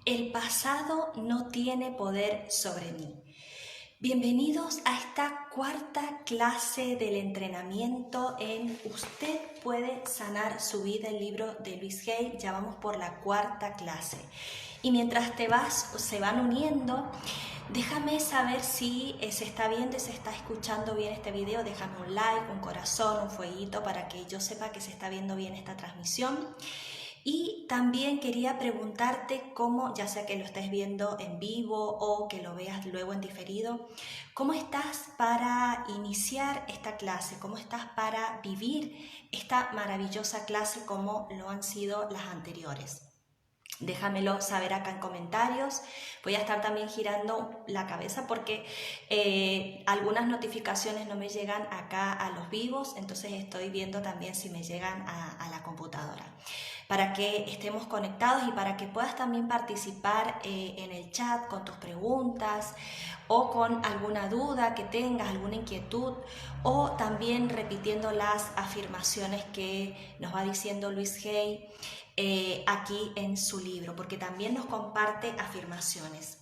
El pasado no tiene poder sobre mí. Bienvenidos a esta cuarta clase del entrenamiento en Usted puede sanar su vida, el libro de Louise Hay. Ya vamos por la cuarta clase. Y mientras se van uniendo, déjame saber si se está viendo y se está escuchando bien este video. Déjame un like, un corazón, un fueguito para que yo sepa que se está viendo bien esta transmisión. Y también quería preguntarte cómo, ya sea que lo estés viendo en vivo o que lo veas luego en diferido, ¿cómo estás para iniciar esta clase? ¿Cómo estás para vivir esta maravillosa clase como lo han sido las anteriores? Déjamelo saber acá en comentarios. Voy a estar también girando la cabeza porque algunas notificaciones no me llegan acá a los vivos, entonces estoy viendo también si me llegan a la computadora, para que estemos conectados y para que puedas también participar en el chat con tus preguntas o con alguna duda que tengas, alguna inquietud, o también repitiendo las afirmaciones que nos va diciendo Louise Hay aquí en su libro, porque también nos comparte afirmaciones.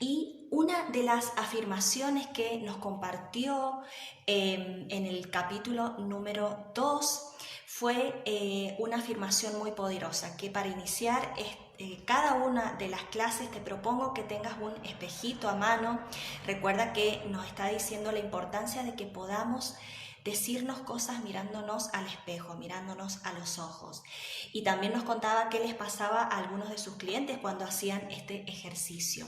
Y una de las afirmaciones que nos compartió en el capítulo número 2 fue una afirmación muy poderosa, que para iniciar cada una de las clases te propongo que tengas un espejito a mano. Recuerda que nos está diciendo la importancia de que podamos decirnos cosas mirándonos al espejo, mirándonos a los ojos. Y también nos contaba qué les pasaba a algunos de sus clientes cuando hacían este ejercicio.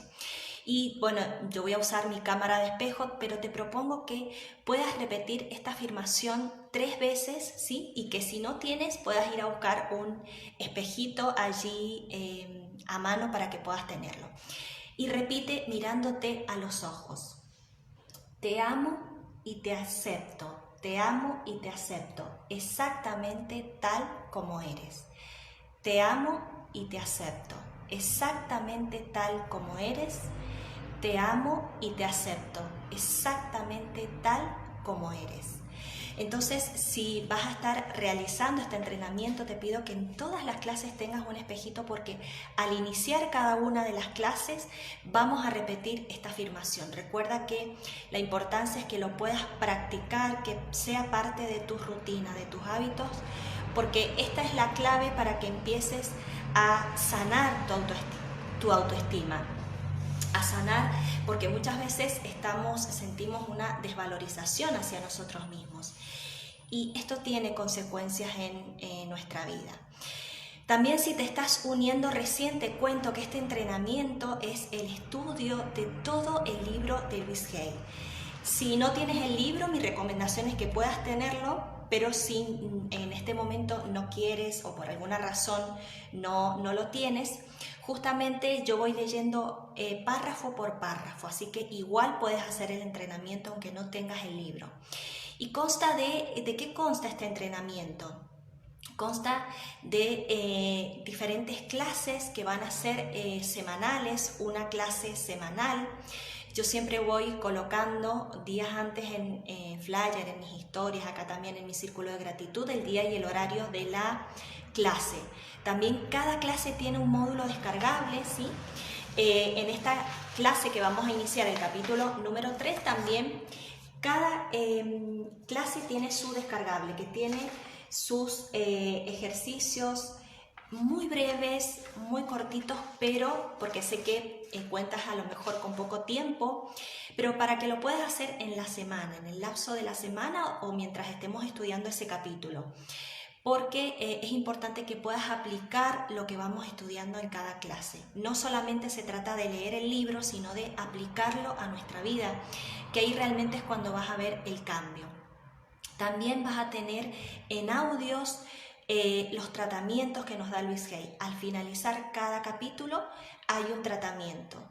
Y bueno, yo voy a usar mi cámara de espejo, pero te propongo que puedas repetir esta afirmación 3 veces, ¿sí? Y que si no tienes, puedas ir a buscar un espejito allí a mano para que puedas tenerlo. Y repite mirándote a los ojos. Te amo y te acepto. Te amo y te acepto exactamente tal como eres. Te amo y te acepto exactamente tal como eres. Te amo y te acepto exactamente tal como eres. Entonces, si vas a estar realizando este entrenamiento, te pido que en todas las clases tengas un espejito, porque al iniciar cada una de las clases vamos a repetir esta afirmación. Recuerda que la importancia es que lo puedas practicar, que sea parte de tu rutina, de tus hábitos, porque esta es la clave para que empieces a sanar tu autoestima. A sanar, porque muchas veces sentimos una desvalorización hacia nosotros mismos y esto tiene consecuencias en nuestra vida. También, si te estás uniendo recién, te cuento que este entrenamiento es el estudio de todo el libro de Louise Hay. Si no tienes el libro, mi recomendación es que puedas tenerlo, pero si en este momento no quieres o por alguna razón no lo tienes, justamente yo voy leyendo párrafo por párrafo, así que igual puedes hacer el entrenamiento aunque no tengas el libro. ¿Y consta de qué consta este entrenamiento? Consta de diferentes clases que van a ser semanales, una clase semanal. Yo siempre voy colocando días antes en flyer, en mis historias, acá también en mi círculo de gratitud, el día y el horario de la clase. También cada clase tiene un módulo descargable, ¿sí? En esta clase que vamos a iniciar, el capítulo número 3, también cada clase tiene su descargable, que tiene sus ejercicios muy breves, muy cortitos, pero porque sé que cuentas a lo mejor con poco tiempo, pero para que lo puedas hacer en la semana, en el lapso de la semana o mientras estemos estudiando ese capítulo, porque es importante que puedas aplicar lo que vamos estudiando en cada clase. No solamente se trata de leer el libro, sino de aplicarlo a nuestra vida, que ahí realmente es cuando vas a ver el cambio. También vas a tener en audios los tratamientos que nos da Louise Hay. Al finalizar cada capítulo hay un tratamiento,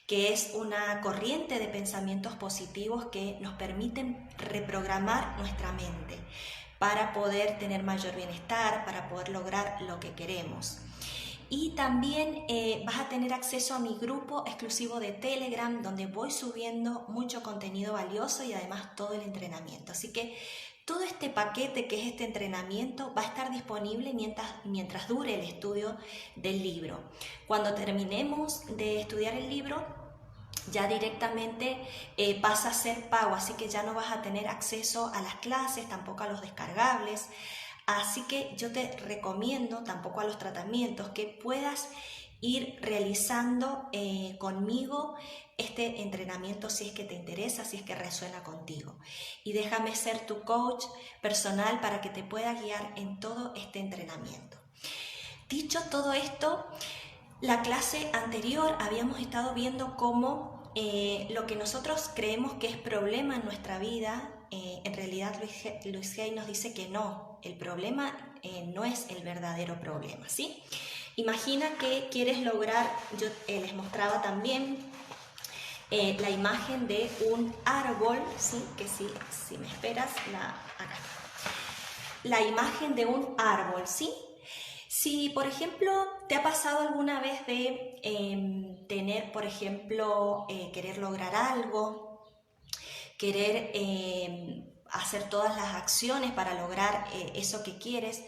que es una corriente de pensamientos positivos que nos permiten reprogramar nuestra mente para poder tener mayor bienestar, para poder lograr lo que queremos. Y también vas a tener acceso a mi grupo exclusivo de Telegram, donde voy subiendo mucho contenido valioso y además todo el entrenamiento. Así que Todo este paquete que es este entrenamiento va a estar disponible mientras dure el estudio del libro. Cuando terminemos de estudiar el libro, ya directamente pasa a ser pago, así que ya no vas a tener acceso a las clases, tampoco a los descargables. Así que yo te recomiendo, tampoco a los tratamientos, que puedas ir realizando conmigo este entrenamiento si es que te interesa, si es que resuena contigo. Y déjame ser tu coach personal para que te pueda guiar en todo este entrenamiento. Dicho todo esto, la clase anterior habíamos estado viendo cómo lo que nosotros creemos que es problema en nuestra vida, en realidad Louise Hay nos dice que no, el problema no es el verdadero problema, ¿sí? Imagina que quieres lograr, yo les mostraba también la imagen de un árbol, ¿sí? Que si me esperas, acá. La imagen de un árbol, ¿sí? Si, por ejemplo, te ha pasado alguna vez de tener, por ejemplo, querer lograr algo, querer hacer todas las acciones para lograr eso que quieres,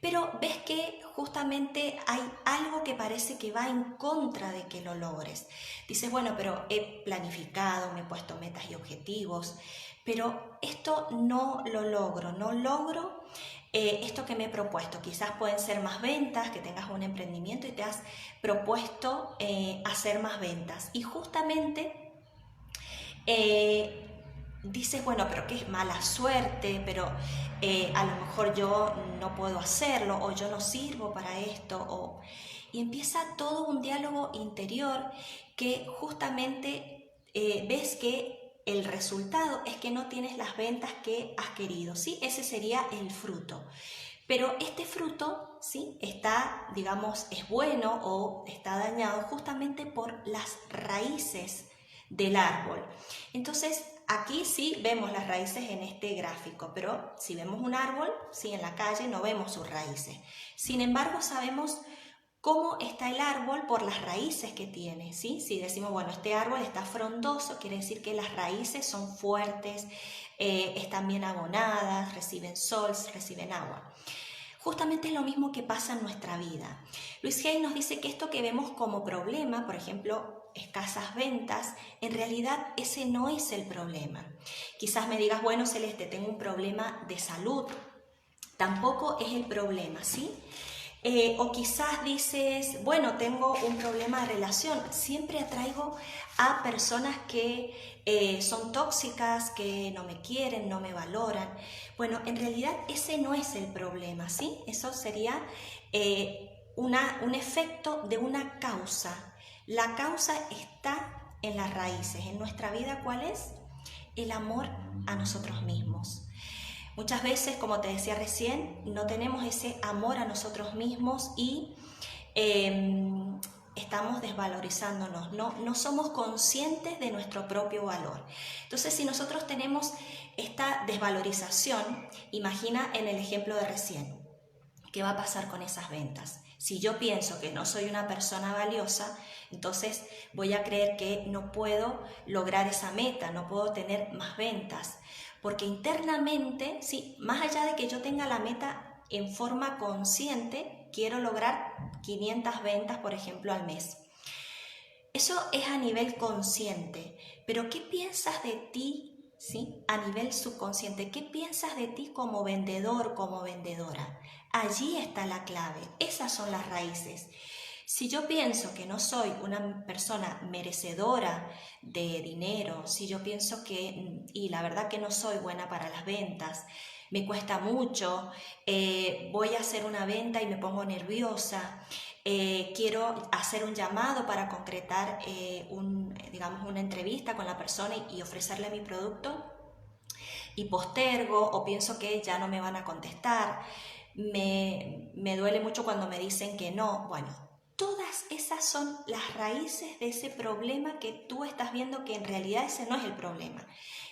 pero ves que justamente hay algo que parece que va en contra de que lo logres. Dices, bueno, pero he planificado, me he puesto metas y objetivos, pero esto no lo logro, no logro esto que me he propuesto. Quizás pueden ser más ventas, que tengas un emprendimiento y te has propuesto hacer más ventas. Y justamente dices, bueno, pero qué mala suerte, pero a lo mejor yo no puedo hacerlo, o yo no sirvo para esto, y empieza todo un diálogo interior que justamente ves que el resultado es que no tienes las ventas que has querido, ¿sí? Ese sería el fruto. Pero este fruto, ¿sí? Está, digamos, es bueno o está dañado justamente por las raíces del árbol. Entonces, aquí sí vemos las raíces en este gráfico, pero si vemos un árbol, sí, en la calle no vemos sus raíces. Sin embargo, sabemos cómo está el árbol por las raíces que tiene, ¿sí? Si decimos, bueno, este árbol está frondoso, quiere decir que las raíces son fuertes, están bien abonadas, reciben sol, reciben agua. Justamente es lo mismo que pasa en nuestra vida. Louise Hay nos dice que esto que vemos como problema, por ejemplo, escasas ventas, en realidad ese no es el problema. Quizás me digas, bueno, Celeste, tengo un problema de salud. Tampoco es el problema, ¿sí? O quizás dices, bueno, tengo un problema de relación. Siempre atraigo a personas que son tóxicas, que no me quieren, no me valoran. Bueno, en realidad ese no es el problema, ¿sí? Eso sería un efecto de una causa. La causa está en las raíces. En nuestra vida, ¿cuál es? El amor a nosotros mismos. Muchas veces, como te decía recién, no tenemos ese amor a nosotros mismos y estamos desvalorizándonos, no somos conscientes de nuestro propio valor. Entonces, si nosotros tenemos esta desvalorización, imagina en el ejemplo de recién, ¿qué va a pasar con esas ventas? Si yo pienso que no soy una persona valiosa, entonces voy a creer que no puedo lograr esa meta, no puedo tener más ventas. Porque internamente, sí, más allá de que yo tenga la meta en forma consciente, quiero lograr 500 ventas, por ejemplo, al mes. Eso es a nivel consciente, pero ¿qué piensas de ti, sí, a nivel subconsciente? ¿Qué piensas de ti como vendedor, como vendedora? Allí está la clave, esas son las raíces. Si yo pienso que no soy una persona merecedora de dinero, si yo pienso que, y la verdad que no soy buena para las ventas, me cuesta mucho, voy a hacer una venta y me pongo nerviosa, quiero hacer un llamado para concretar una entrevista con la persona y ofrecerle mi producto, y postergo o pienso que ya no me van a contestar, me duele mucho cuando me dicen que no. Bueno, Todas esas son las raíces de ese problema que tú estás viendo, que en realidad ese no es el problema.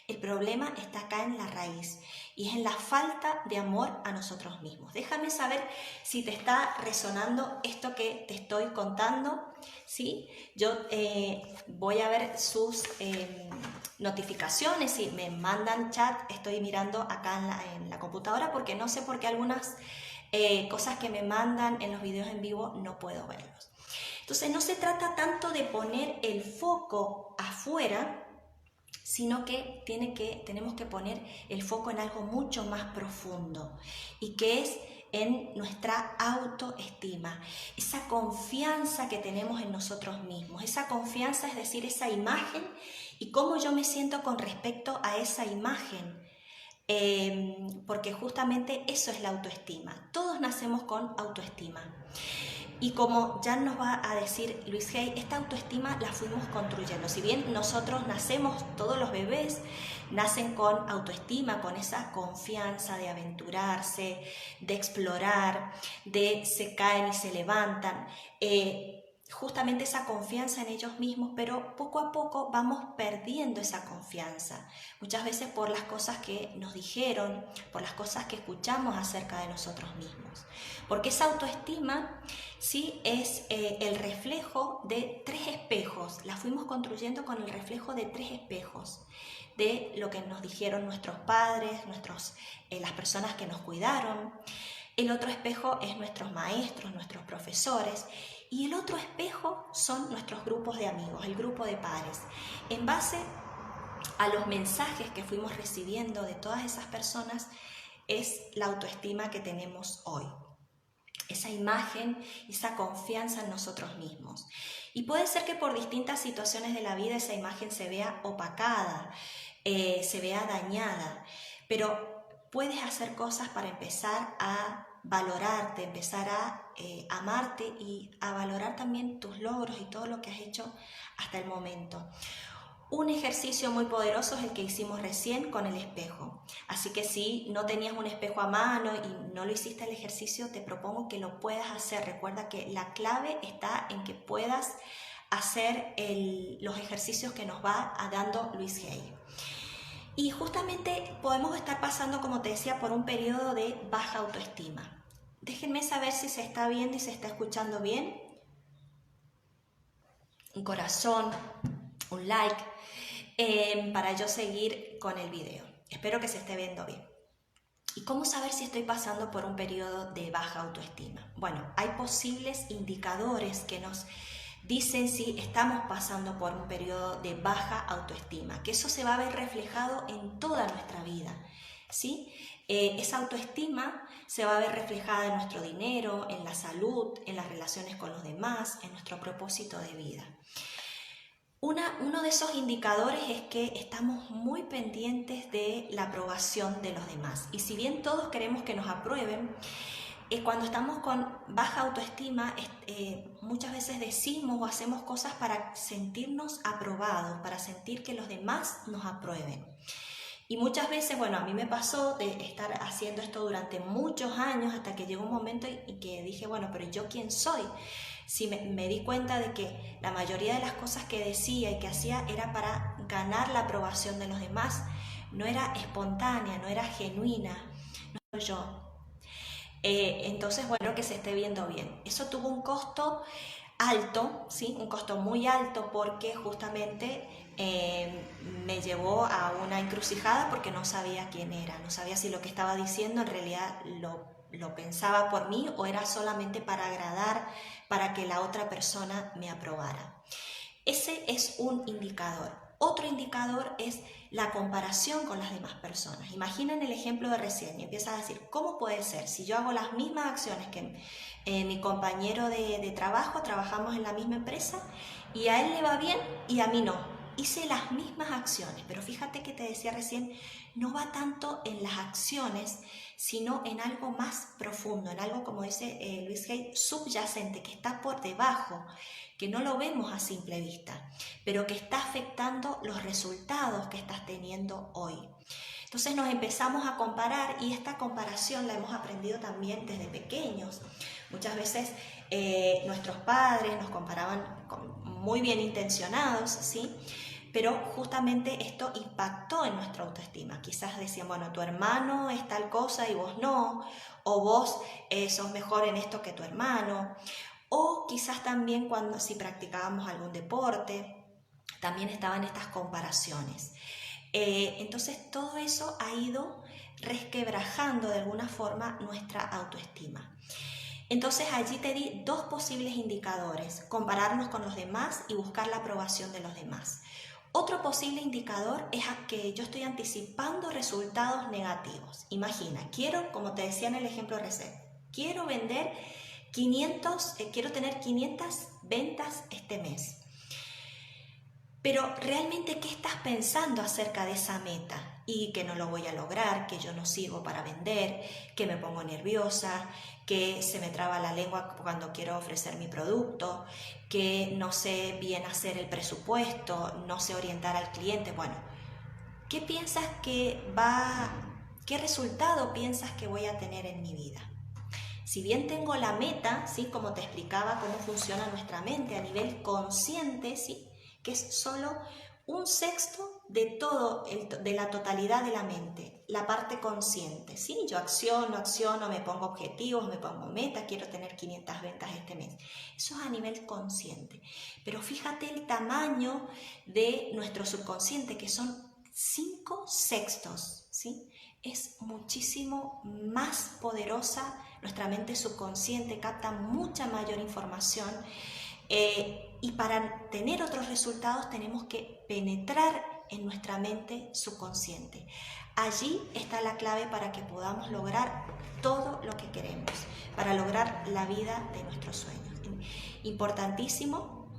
El problema está acá en la raíz y es en la falta de amor a nosotros mismos. Déjame saber si te está resonando esto que te estoy contando, ¿sí? Yo voy a ver sus notificaciones, si me mandan chat, estoy mirando acá en la computadora porque no sé por qué algunas cosas que me mandan en los videos en vivo no puedo verlos. Entonces no se trata tanto de poner el foco afuera, sino que tenemos que poner el foco en algo mucho más profundo y que es en nuestra autoestima, esa confianza que tenemos en nosotros mismos. Esa confianza, es decir, esa imagen y cómo yo me siento con respecto a esa imagen. Porque justamente eso es la autoestima. Todos nacemos con autoestima. Y como ya nos va a decir Luis Hay, esta autoestima la fuimos construyendo. Si bien nosotros nacemos, todos los bebés nacen con autoestima, con esa confianza de aventurarse, de explorar, de se caen y se levantan, justamente esa confianza en ellos mismos, pero poco a poco vamos perdiendo esa confianza, muchas veces por las cosas que nos dijeron, por las cosas que escuchamos acerca de nosotros mismos, porque esa autoestima sí es el reflejo de tres espejos, la fuimos construyendo con el reflejo de tres espejos, de lo que nos dijeron nuestros padres, las personas que nos cuidaron. El otro espejo es nuestros maestros, nuestros profesores, y el otro espejo son nuestros grupos de amigos, el grupo de pares. En base a los mensajes que fuimos recibiendo de todas esas personas, es la autoestima que tenemos hoy. Esa imagen, esa confianza en nosotros mismos. Y puede ser que por distintas situaciones de la vida esa imagen se vea opacada, se vea dañada, pero puedes hacer cosas para empezar a valorarte, empezar a amarte y a valorar también tus logros y todo lo que has hecho hasta el momento. Un ejercicio muy poderoso es el que hicimos recién con el espejo. Así que si no tenías un espejo a mano y no lo hiciste el ejercicio, te propongo que lo puedas hacer. Recuerda que la clave está en que puedas hacer los ejercicios que nos va dando Luis Hay. Y justamente podemos estar pasando, como te decía, por un periodo de baja autoestima. Déjenme saber si se está viendo y se está escuchando bien. Un corazón, un like, para yo seguir con el video. Espero que se esté viendo bien. ¿Y cómo saber si estoy pasando por un periodo de baja autoestima? Bueno, hay posibles indicadores que nos dicen si estamos pasando por un periodo de baja autoestima, que eso se va a ver reflejado en toda nuestra vida, ¿sí? Esa autoestima se va a ver reflejada en nuestro dinero, en la salud, en las relaciones con los demás, en nuestro propósito de vida. Uno de esos indicadores es que estamos muy pendientes de la aprobación de los demás. Y si bien todos queremos que nos aprueben, cuando estamos con baja autoestima, muchas veces decimos o hacemos cosas para sentirnos aprobados, para sentir que los demás nos aprueben. Y muchas veces, bueno, a mí me pasó de estar haciendo esto durante muchos años hasta que llegó un momento y que dije, bueno, pero ¿yo quién soy? Sí, me di cuenta de que la mayoría de las cosas que decía y que hacía era para ganar la aprobación de los demás. No era espontánea, no era genuina, no soy yo. Entonces, bueno, que se esté viendo bien. Eso tuvo un costo alto, ¿sí? Un costo muy alto porque justamente me llevó a una encrucijada porque no sabía quién era, no sabía si lo que estaba diciendo en realidad lo pensaba por mí o era solamente para agradar, para que la otra persona me aprobara. Ese es un indicador. Otro indicador es la comparación con las demás personas. Imaginen el ejemplo de recién y empiezas a decir, ¿cómo puede ser? Si yo hago las mismas acciones que mi compañero de trabajo, trabajamos en la misma empresa y a él le va bien y a mí no. Hice las mismas acciones, pero fíjate que te decía recién, no va tanto en las acciones, sino en algo más profundo, en algo, como dice Luis Hay, subyacente, que está por debajo, que no lo vemos a simple vista, pero que está afectando los resultados que estás teniendo hoy. Entonces nos empezamos a comparar y esta comparación la hemos aprendido también desde pequeños. Muchas veces nuestros padres nos comparaban muy bien intencionados, ¿sí? Pero justamente esto impactó en nuestra autoestima. Quizás decían, bueno, tu hermano es tal cosa y vos no, o vos sos mejor en esto que tu hermano, o quizás también si practicábamos algún deporte, también estaban estas comparaciones. Entonces todo eso ha ido resquebrajando de alguna forma nuestra autoestima. Entonces allí te di dos posibles indicadores: compararnos con los demás y buscar la aprobación de los demás. Otro posible indicador es que yo estoy anticipando resultados negativos. Imagina, como te decía en el ejemplo recién, quiero tener 500 ventas este mes. Pero realmente, ¿qué estás pensando acerca de esa meta? Y que no lo voy a lograr, que yo no sirvo para vender, que me pongo nerviosa, que se me traba la lengua cuando quiero ofrecer mi producto, que no sé bien hacer el presupuesto, no sé orientar al cliente. Bueno, ¿qué resultado piensas que voy a tener en mi vida? Si bien tengo la meta, ¿sí? Como te explicaba cómo funciona nuestra mente a nivel consciente, ¿sí? Que es solo 1/6 de la totalidad de la mente, la parte consciente, ¿sí? Yo acciono, me pongo objetivos, me pongo metas, quiero tener 500 ventas este mes. Eso es a nivel consciente. Pero fíjate el tamaño de nuestro subconsciente, que son 5/6, ¿sí? Es muchísimo más poderosa. Nuestra mente subconsciente capta mucha mayor información. Y para tener otros resultados tenemos que penetrar en nuestra mente subconsciente. Allí está la clave para que podamos lograr todo lo que queremos, para lograr la vida de nuestros sueños. Importantísimo.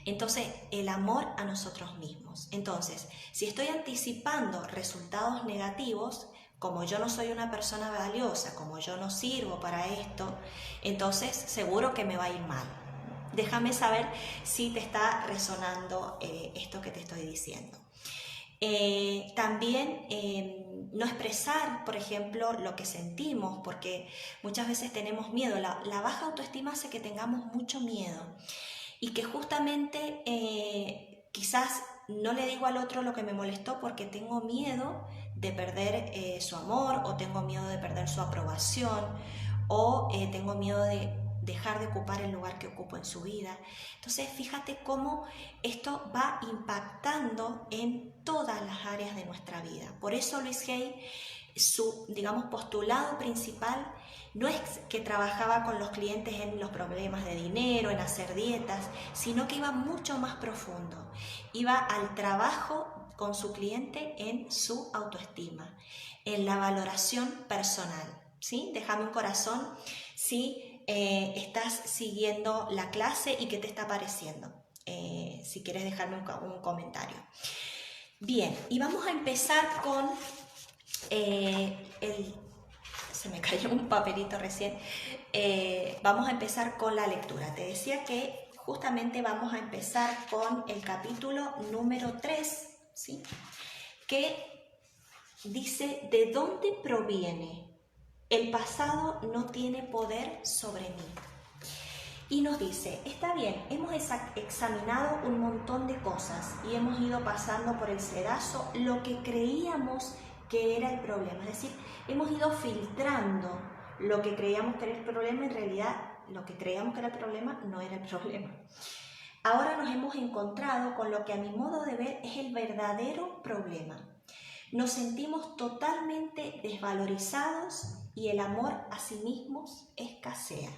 Entonces, el amor a nosotros mismos. Entonces, si estoy anticipando resultados negativos, como yo no soy una persona valiosa, como yo no sirvo para esto, entonces seguro que me va a ir mal. Déjame saber si te está resonando esto que te estoy diciendo. También no expresar, por ejemplo, lo que sentimos, porque muchas veces tenemos miedo. La baja autoestima hace que tengamos mucho miedo y que justamente quizás no le digo al otro lo que me molestó porque tengo miedo de perder su amor, o tengo miedo de perder su aprobación, o tengo miedo de dejar de ocupar el lugar que ocupo en su vida. Entonces fíjate cómo esto va impactando en todas las áreas de nuestra vida. Por eso Luis Hay, su, postulado principal no es que trabajaba con los clientes en los problemas de dinero, en hacer dietas, sino que iba mucho más profundo. Iba al trabajo con su cliente en su autoestima, en la valoración personal, ¿sí? Déjame un corazón si estás siguiendo la clase y qué te está pareciendo. Si quieres dejarme un comentario. Bien, y vamos a empezar con se me cayó un papelito recién. Vamos a empezar con la lectura. Te decía que justamente vamos a empezar con el capítulo número 3, ¿sí? Que dice: ¿de dónde proviene? El pasado no tiene poder sobre mí. Y nos dice, está bien, hemos examinado un montón de cosas y hemos ido pasando por el sedazo lo que creíamos que era el problema. Es decir, hemos ido filtrando lo que creíamos que era el problema. En realidad, lo que creíamos que era el problema no era el problema. Ahora nos hemos encontrado con lo que a mi modo de ver es el verdadero problema. Nos sentimos totalmente desvalorizados y el amor a sí mismos escasea.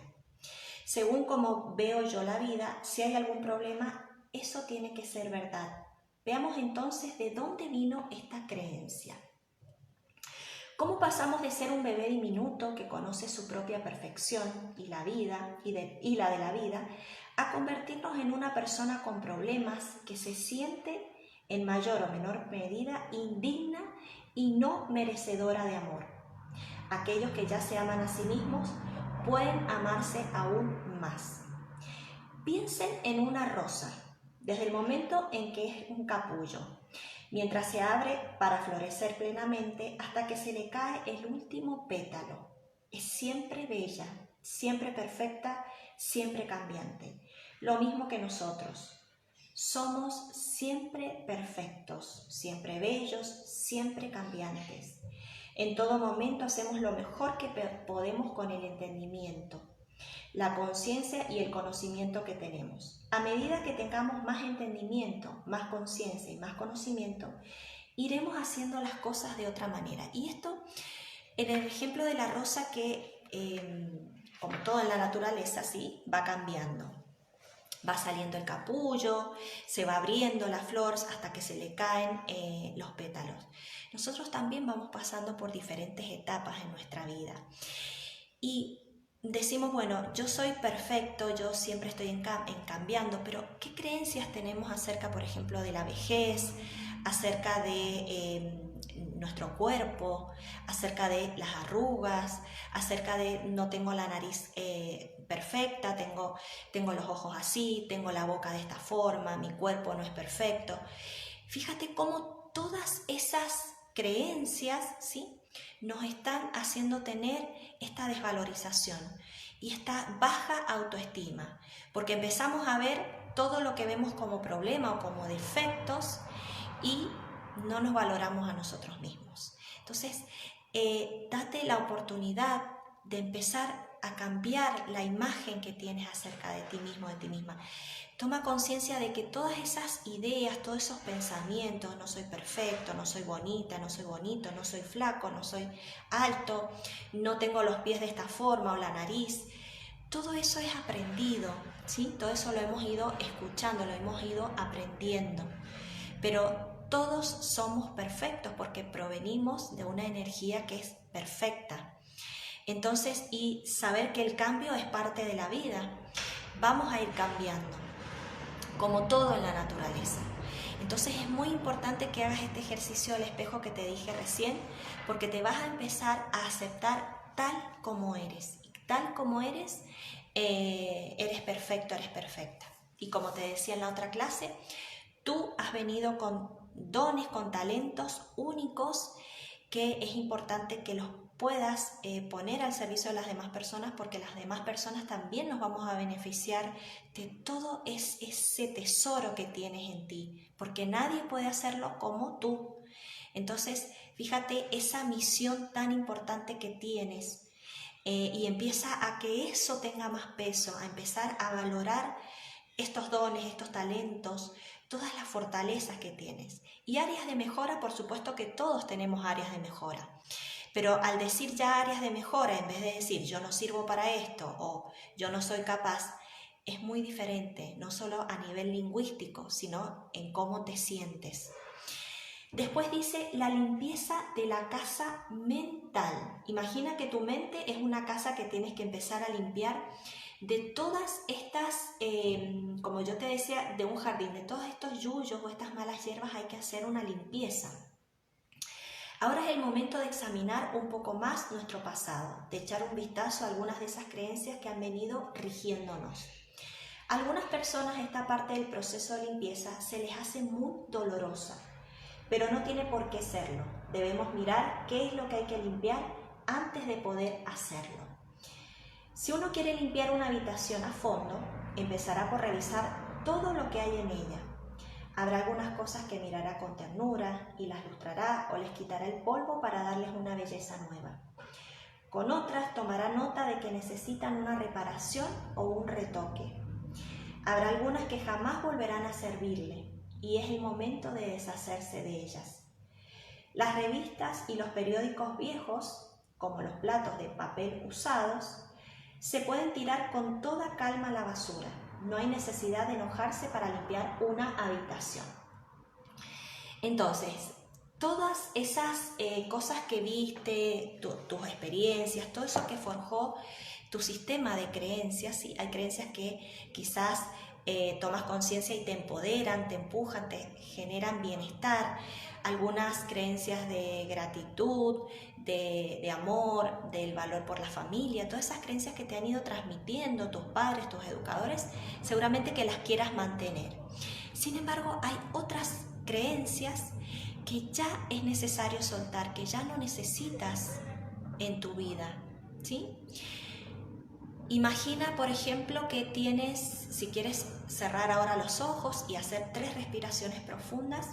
Según como veo yo la vida, si hay algún problema, eso tiene que ser verdad. Veamos entonces de dónde vino esta creencia. ¿Cómo pasamos de ser un bebé diminuto que conoce su propia perfección y la vida y la de la vida, a convertirnos en una persona con problemas que se siente en mayor o menor medida indigna y no merecedora de amor? Aquellos que ya se aman a sí mismos pueden amarse aún más. Piensen en una rosa, desde el momento en que es un capullo. mientras se abre para florecer plenamente hasta que se le cae el último pétalo. Es siempre bella, siempre perfecta, siempre cambiante. Lo mismo que nosotros. Somos siempre perfectos, siempre bellos, siempre cambiantes. En todo momento hacemos lo mejor que podemos con el entendimiento, la conciencia y el conocimiento que tenemos. A medida que tengamos más entendimiento, más conciencia y más conocimiento, iremos haciendo las cosas de otra manera. Y esto, en el ejemplo de la rosa que, como todo en la naturaleza, ¿sí?, va cambiando. Va saliendo el capullo, se va abriendo la flor hasta que se le caen los pétalos. Nosotros también vamos pasando por diferentes etapas en nuestra vida. Y decimos, bueno, yo soy perfecto, yo siempre estoy cambiando, pero ¿qué creencias tenemos acerca, por ejemplo, de la vejez, acerca de nuestro cuerpo, acerca de las arrugas, acerca de no tengo la nariz perfecta, tengo los ojos así, tengo la boca de esta forma, mi cuerpo no es perfecto? Fíjate cómo todas esas creencias, ¿sí?, nos están haciendo tener esta desvalorización y esta baja autoestima, porque empezamos a ver todo lo que vemos como problema o como defectos y no nos valoramos a nosotros mismos. Entonces, date la oportunidad de empezar a cambiar la imagen que tienes acerca de ti mismo, de ti misma. Toma conciencia de que todas esas ideas, todos esos pensamientos, no soy perfecto, no soy bonita, no soy bonito, no soy flaco, no soy alto, no tengo los pies de esta forma o la nariz, todo eso es aprendido, ¿sí? Todo eso lo hemos ido escuchando, lo hemos ido aprendiendo. Pero todos somos perfectos porque provenimos de una energía que es perfecta. Entonces, y saber que el cambio es parte de la vida, vamos a ir cambiando, como todo en la naturaleza. Entonces es muy importante que hagas este ejercicio del espejo que te dije recién, porque te vas a empezar a aceptar tal como eres. Y tal como eres, eres perfecto, eres perfecta. Y como te decía en la otra clase, tú has venido con dones, con talentos únicos que es importante que los puedas poner al servicio de las demás personas, porque las demás personas también nos vamos a beneficiar de todo ese tesoro que tienes en ti, porque nadie puede hacerlo como tú. Entonces, fíjate esa misión tan importante que tienes y empieza a que eso tenga más peso, a empezar a valorar estos dones, estos talentos, todas las fortalezas que tienes. Y áreas de mejora, por supuesto que todos tenemos áreas de mejora. Pero al decir ya áreas de mejora, en vez de decir yo no sirvo para esto o yo no soy capaz, es muy diferente, no solo a nivel lingüístico, sino en cómo te sientes. Después dice la limpieza de la casa mental. Imagina que tu mente es una casa que tienes que empezar a limpiar de todas estas, como yo te decía, de un jardín, de todos estos yuyos o estas malas hierbas hay que hacer una limpieza. Ahora es el momento de examinar un poco más nuestro pasado, de echar un vistazo a algunas de esas creencias que han venido rigiéndonos. A algunas personas esta parte del proceso de limpieza se les hace muy dolorosa, pero no tiene por qué serlo. Debemos mirar qué es lo que hay que limpiar antes de poder hacerlo. Si uno quiere limpiar una habitación a fondo, empezará por revisar todo lo que hay en ella. Habrá algunas cosas que mirará con ternura y las lustrará o les quitará el polvo para darles una belleza nueva. Con otras tomará nota de que necesitan una reparación o un retoque. Habrá algunas que jamás volverán a servirle y es el momento de deshacerse de ellas. Las revistas y los periódicos viejos, como los platos de papel usados, se pueden tirar con toda calma a la basura. No hay necesidad de enojarse para limpiar una habitación. Entonces, todas esas cosas que viste, tus experiencias, todo eso que forjó tu sistema de creencias, ¿sí? Hay creencias que quizás tomas conciencia y te empoderan, te empujan, te generan bienestar. Algunas creencias de gratitud, de amor, del valor por la familia, todas esas creencias que te han ido transmitiendo tus padres, tus educadores, seguramente que las quieras mantener. Sin embargo, hay otras creencias que ya es necesario soltar, que ya no necesitas en tu vida, ¿sí? Imagina, por ejemplo, que tienes, si quieres cerrar ahora los ojos y hacer 3 respiraciones profundas,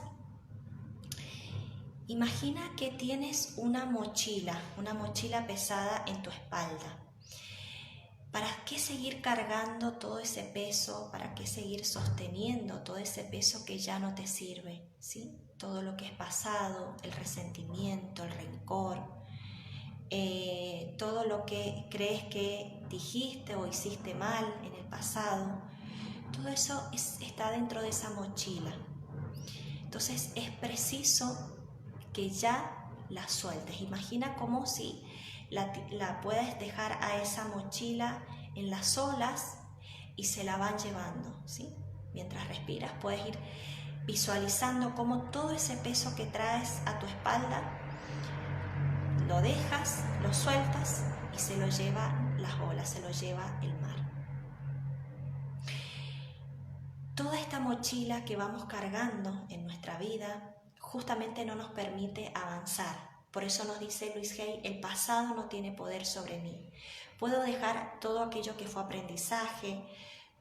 imagina que tienes una mochila pesada en tu espalda. ¿Para qué seguir cargando todo ese peso? ¿Para qué seguir sosteniendo todo ese peso que ya no te sirve? ¿Sí? Todo lo que es pasado, el resentimiento, el rencor, todo lo que crees que dijiste o hiciste mal en el pasado, todo eso está dentro de esa mochila. Entonces es preciso que ya la sueltes. Imagina como si la puedes dejar a esa mochila en las olas y se la van llevando, ¿sí? Mientras respiras puedes ir visualizando cómo todo ese peso que traes a tu espalda lo dejas, lo sueltas y se lo lleva las olas, se lo lleva el mar. Toda esta mochila que vamos cargando en nuestra vida justamente no nos permite avanzar. Por eso nos dice Luis Hay, el pasado no tiene poder sobre mí. Puedo dejar todo aquello que fue aprendizaje,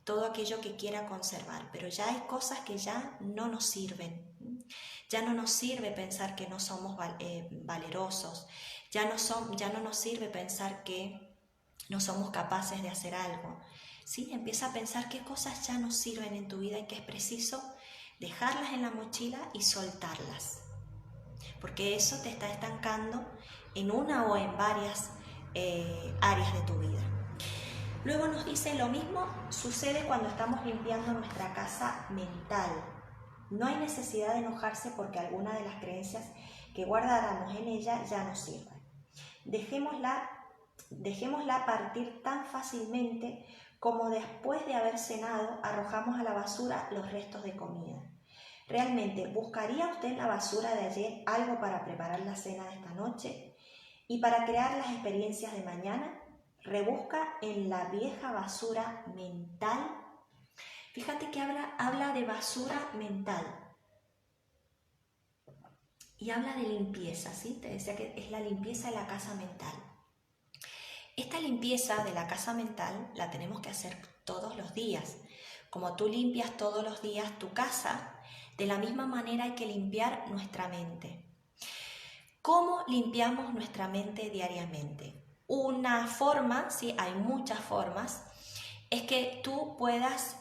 todo aquello que quiera conservar, pero ya hay cosas que ya no nos sirven. Ya no nos sirve pensar que no somos valerosos, ya no nos sirve pensar que no somos capaces de hacer algo. ¿Sí? Empieza a pensar qué cosas ya no sirven en tu vida y que es preciso dejarlas en la mochila y soltarlas, porque eso te está estancando en una o en varias áreas de tu vida. Luego nos dice, lo mismo sucede cuando estamos limpiando nuestra casa mental. No hay necesidad de enojarse porque alguna de las creencias que guardáramos en ella ya no sirven. Dejémosla partir tan fácilmente como después de haber cenado arrojamos a la basura los restos de comida. ¿Realmente buscaría usted en la basura de ayer algo para preparar la cena de esta noche? Y para crear las experiencias de mañana, rebusca en la vieja basura mental. Fíjate que habla de basura mental y habla de limpieza, ¿sí? Te decía que es la limpieza de la casa mental. Esta limpieza de la casa mental la tenemos que hacer todos los días. Como tú limpias todos los días tu casa, de la misma manera hay que limpiar nuestra mente. ¿Cómo limpiamos nuestra mente diariamente? Una forma, sí, hay muchas formas, es que tú puedas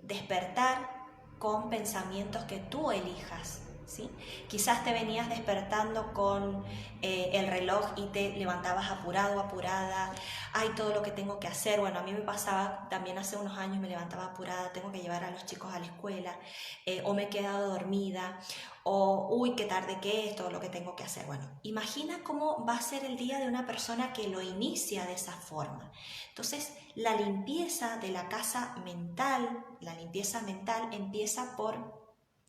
despertar con pensamientos que tú elijas, ¿sí? Quizás te venías despertando con el reloj y te levantabas apurado, apurada, ay, todo lo que tengo que hacer. Bueno, a mí me pasaba también hace unos años, me levantaba apurada, tengo que llevar a los chicos a la escuela, o me he quedado dormida, o uy, qué tarde que es, todo lo que tengo que hacer. Bueno, imagina cómo va a ser el día de una persona que lo inicia de esa forma. Entonces, la limpieza de la casa mental, la limpieza mental empieza por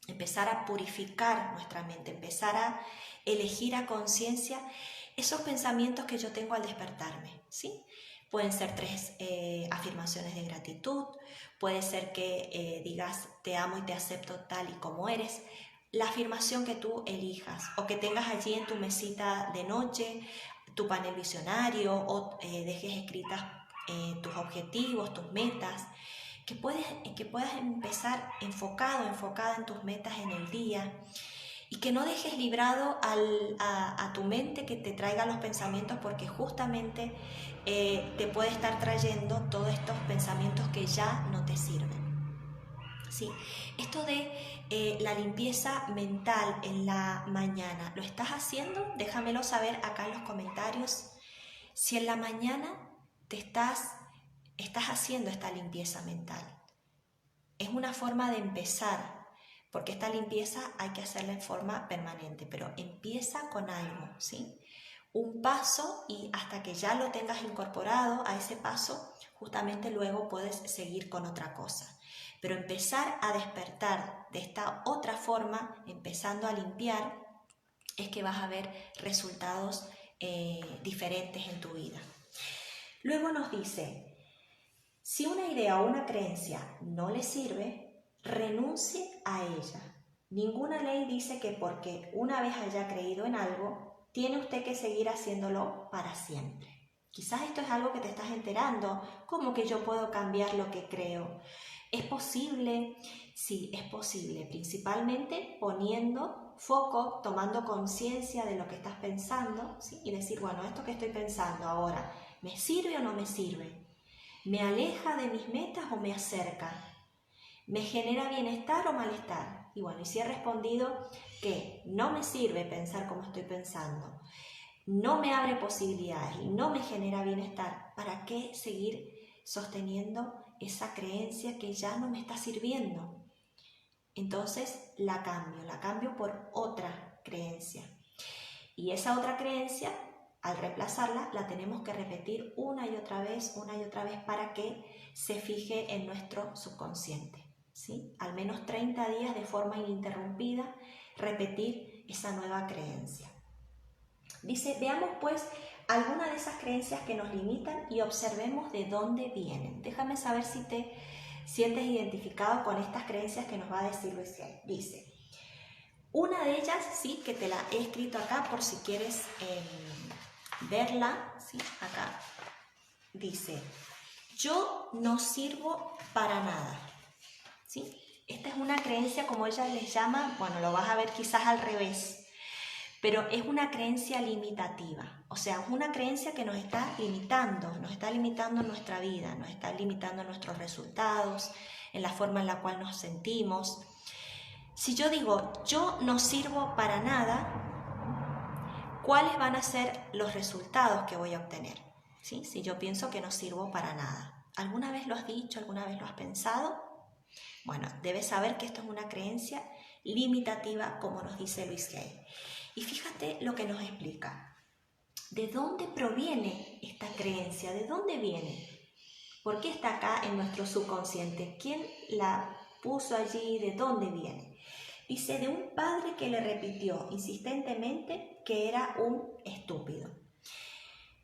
empezar a purificar nuestra mente, empezar a elegir a conciencia esos pensamientos que yo tengo al despertarme, ¿sí? Pueden ser 3 afirmaciones de gratitud, puede ser que digas te amo y te acepto tal y como eres, la afirmación que tú elijas o que tengas allí en tu mesita de noche, tu panel visionario o dejes escritas tus objetivos, tus metas, que puedas empezar enfocada en tus metas en el día y que no dejes librado a tu mente que te traiga los pensamientos, porque justamente te puede estar trayendo todos estos pensamientos que ya no te sirven. Sí, esto de la limpieza mental en la mañana, ¿lo estás haciendo? Déjamelo saber acá en los comentarios. Si en la mañana estás haciendo esta limpieza mental. Es una forma de empezar, porque esta limpieza hay que hacerla en forma permanente, pero empieza con algo, ¿sí? Un paso, y hasta que ya lo tengas incorporado a ese paso, justamente luego puedes seguir con otra cosa. Pero empezar a despertar de esta otra forma, empezando a limpiar, es que vas a ver resultados diferentes en tu vida. Luego nos dice, si una idea o una creencia no le sirve, renuncie a ella. Ninguna ley dice que porque una vez haya creído en algo, tiene usted que seguir haciéndolo para siempre. Quizás esto es algo que te estás enterando, ¿cómo que yo puedo cambiar lo que creo? ¿Es posible? Sí, es posible, principalmente poniendo foco, tomando conciencia de lo que estás pensando, ¿sí? Y decir, bueno, esto que estoy pensando ahora, ¿me sirve o no me sirve? ¿Me aleja de mis metas o me acerca? ¿Me genera bienestar o malestar? Y bueno, y si he respondido que no me sirve pensar como estoy pensando, no me abre posibilidades y no me genera bienestar, ¿para qué seguir sosteniendo esa creencia que ya no me está sirviendo? Entonces la cambio por otra creencia. Y esa otra creencia, al reemplazarla, la tenemos que repetir una y otra vez para que se fije en nuestro subconsciente, ¿sí? Al menos 30 días de forma ininterrumpida, repetir esa nueva creencia. Dice, veamos pues algunas de esas creencias que nos limitan y observemos de dónde vienen. Déjame saber si te sientes identificado con estas creencias que nos va a decir Luis Hay. Dice, una de ellas, sí, que te la he escrito acá por si quieres verla, ¿sí? Acá dice, yo no sirvo para nada, ¿sí? Esta es una creencia, como ella les llama, bueno, lo vas a ver quizás al revés, pero es una creencia limitativa, o sea, es una creencia que nos está limitando nuestra vida, nos está limitando nuestros resultados, en la forma en la cual nos sentimos. Si yo digo, yo no sirvo para nada, ¿cuáles van a ser los resultados que voy a obtener? ¿Sí? Si yo pienso que no sirvo para nada. ¿Alguna vez lo has dicho? ¿Alguna vez lo has pensado? Bueno, debes saber que esto es una creencia limitativa, como nos dice Luis Hay. Y fíjate lo que nos explica. ¿De dónde proviene esta creencia? ¿De dónde viene? ¿Por qué está acá en nuestro subconsciente? ¿Quién la puso allí? ¿De dónde viene? Dice, de un padre que le repitió insistentemente que era un estúpido.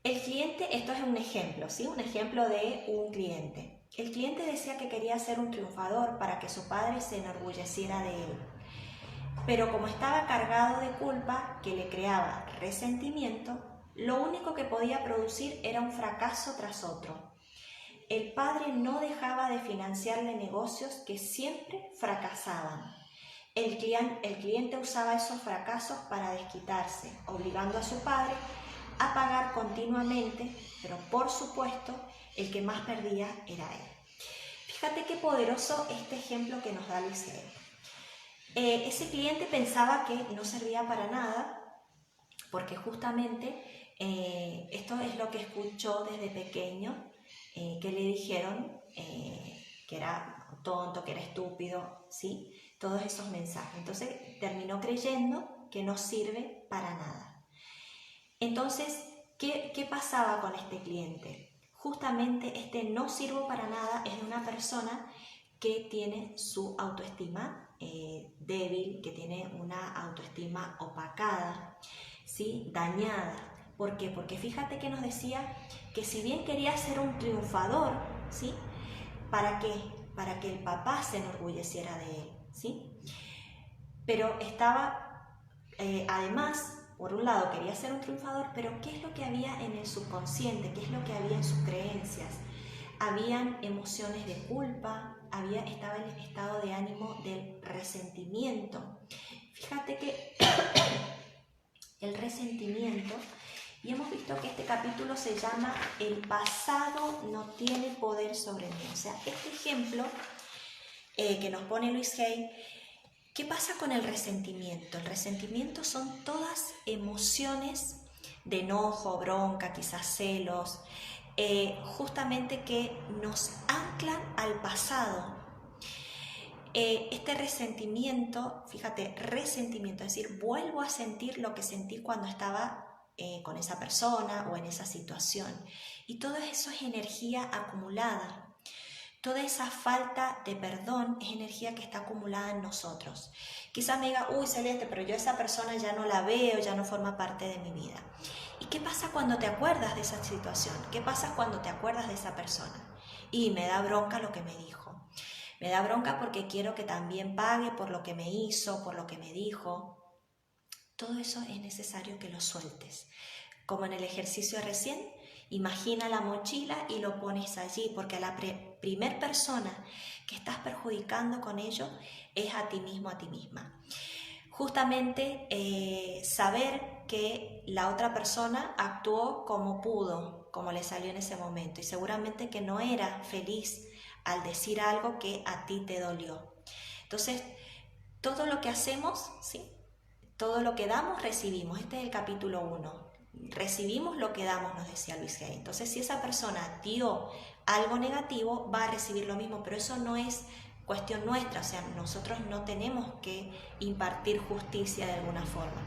El cliente, esto es un ejemplo, ¿sí? Un ejemplo de un cliente. El cliente decía que quería ser un triunfador para que su padre se enorgulleciera de él. Pero como estaba cargado de culpa que le creaba resentimiento, lo único que podía producir era un fracaso tras otro. El padre no dejaba de financiarle negocios que siempre fracasaban. El cliente usaba esos fracasos para desquitarse, obligando a su padre a pagar continuamente, pero por supuesto, el que más perdía era él. Fíjate qué poderoso este ejemplo que nos da Luis Hay. Ese cliente pensaba que no servía para nada, porque justamente esto es lo que escuchó desde pequeño, que le dijeron que era tonto, que era estúpido, ¿sí? Todos esos mensajes. Entonces terminó creyendo que no sirve para nada. Entonces, ¿qué pasaba con este cliente? Justamente este no sirvo para nada es de una persona que tiene su autoestima débil, que tiene una autoestima opacada, ¿sí? Dañada. ¿Por qué? Porque fíjate que nos decía que si bien quería ser un triunfador, ¿sí? ¿Para qué? Para que el papá se enorgulleciera de él, ¿sí? Pero estaba, además, por un lado quería ser un triunfador, pero ¿qué es lo que había en el subconsciente? ¿Qué es lo que había en sus creencias? Habían emociones de culpa, estaba en el estado de ánimo del resentimiento. Fíjate que el resentimiento, y hemos visto que este capítulo se llama El pasado no tiene poder sobre mí. O sea, este ejemplo que nos pone Luis Hay, ¿qué pasa con el resentimiento? El resentimiento son todas emociones de enojo, bronca, quizás celos, justamente que nos anclan al pasado. Este resentimiento, fíjate, resentimiento, es decir, vuelvo a sentir lo que sentí cuando estaba con esa persona o en esa situación. Y todo eso es energía acumulada. Toda esa falta de perdón es energía que está acumulada en nosotros. Quizás me diga, uy, Celeste, pero yo a esa persona ya no la veo, ya no forma parte de mi vida. ¿Y qué pasa cuando te acuerdas de esa situación? ¿Qué pasa cuando te acuerdas de esa persona? Y me da bronca lo que me dijo. Me da bronca porque quiero que también pague por lo que me hizo, por lo que me dijo. Todo eso es necesario que lo sueltes. Como en el ejercicio de recién, imagina la mochila y lo pones allí, porque a la primer persona que estás perjudicando con ello es a ti mismo, a ti misma. Justamente saber que la otra persona actuó como pudo, como le salió en ese momento, y seguramente que no era feliz al decir algo que a ti te dolió. Entonces, todo lo que hacemos, ¿sí? Todo lo que damos, recibimos. Este es el capítulo 1. Recibimos lo que damos, nos decía Luis Hay. Entonces, si esa persona dio algo negativo, va a recibir lo mismo, pero eso no es cuestión nuestra, o sea, nosotros no tenemos que impartir justicia de alguna forma.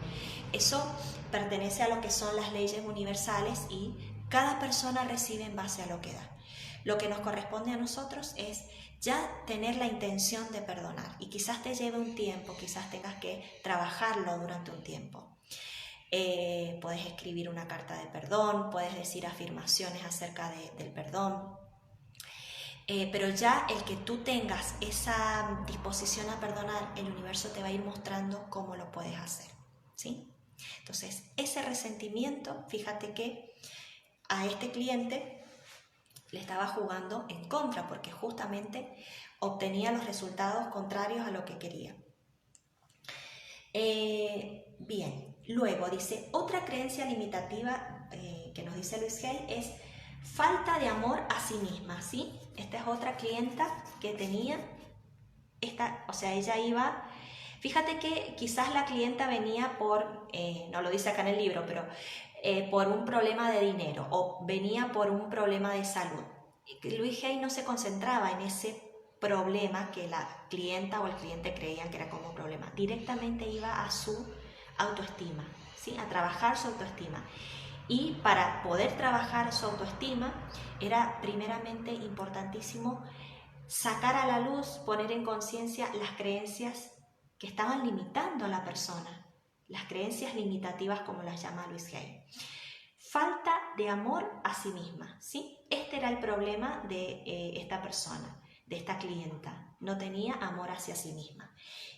Eso pertenece a lo que son las leyes universales y cada persona recibe en base a lo que da. Lo que nos corresponde a nosotros es ya tener la intención de perdonar, y quizás te lleve un tiempo, quizás tengas que trabajarlo durante un tiempo. Puedes escribir una carta de perdón, puedes decir afirmaciones acerca del perdón, pero ya el que tú tengas esa disposición a perdonar, el universo te va a ir mostrando cómo lo puedes hacer, ¿sí? Entonces, ese resentimiento, fíjate que a este cliente le estaba jugando en contra, porque justamente obtenía los resultados contrarios a lo que quería. Bien, luego dice, otra creencia limitativa que nos dice Luis Hay es falta de amor a sí misma, ¿sí? Esta es otra clienta que tenía, o sea, ella iba, fíjate que quizás la clienta venía por, no lo dice acá en el libro, pero por un problema de dinero o venía por un problema de salud. Luis Hay no se concentraba en ese problema que la clienta o el cliente creían que era como problema. Directamente iba a su autoestima, ¿sí? A trabajar su autoestima. Y para poder trabajar su autoestima era primeramente importantísimo sacar a la luz, poner en conciencia las creencias que estaban limitando a la persona, las creencias limitativas como las llama Luis Hay. Falta de amor a sí misma, ¿sí? Este era el problema de esta persona, de esta clienta. No tenía amor hacia sí misma.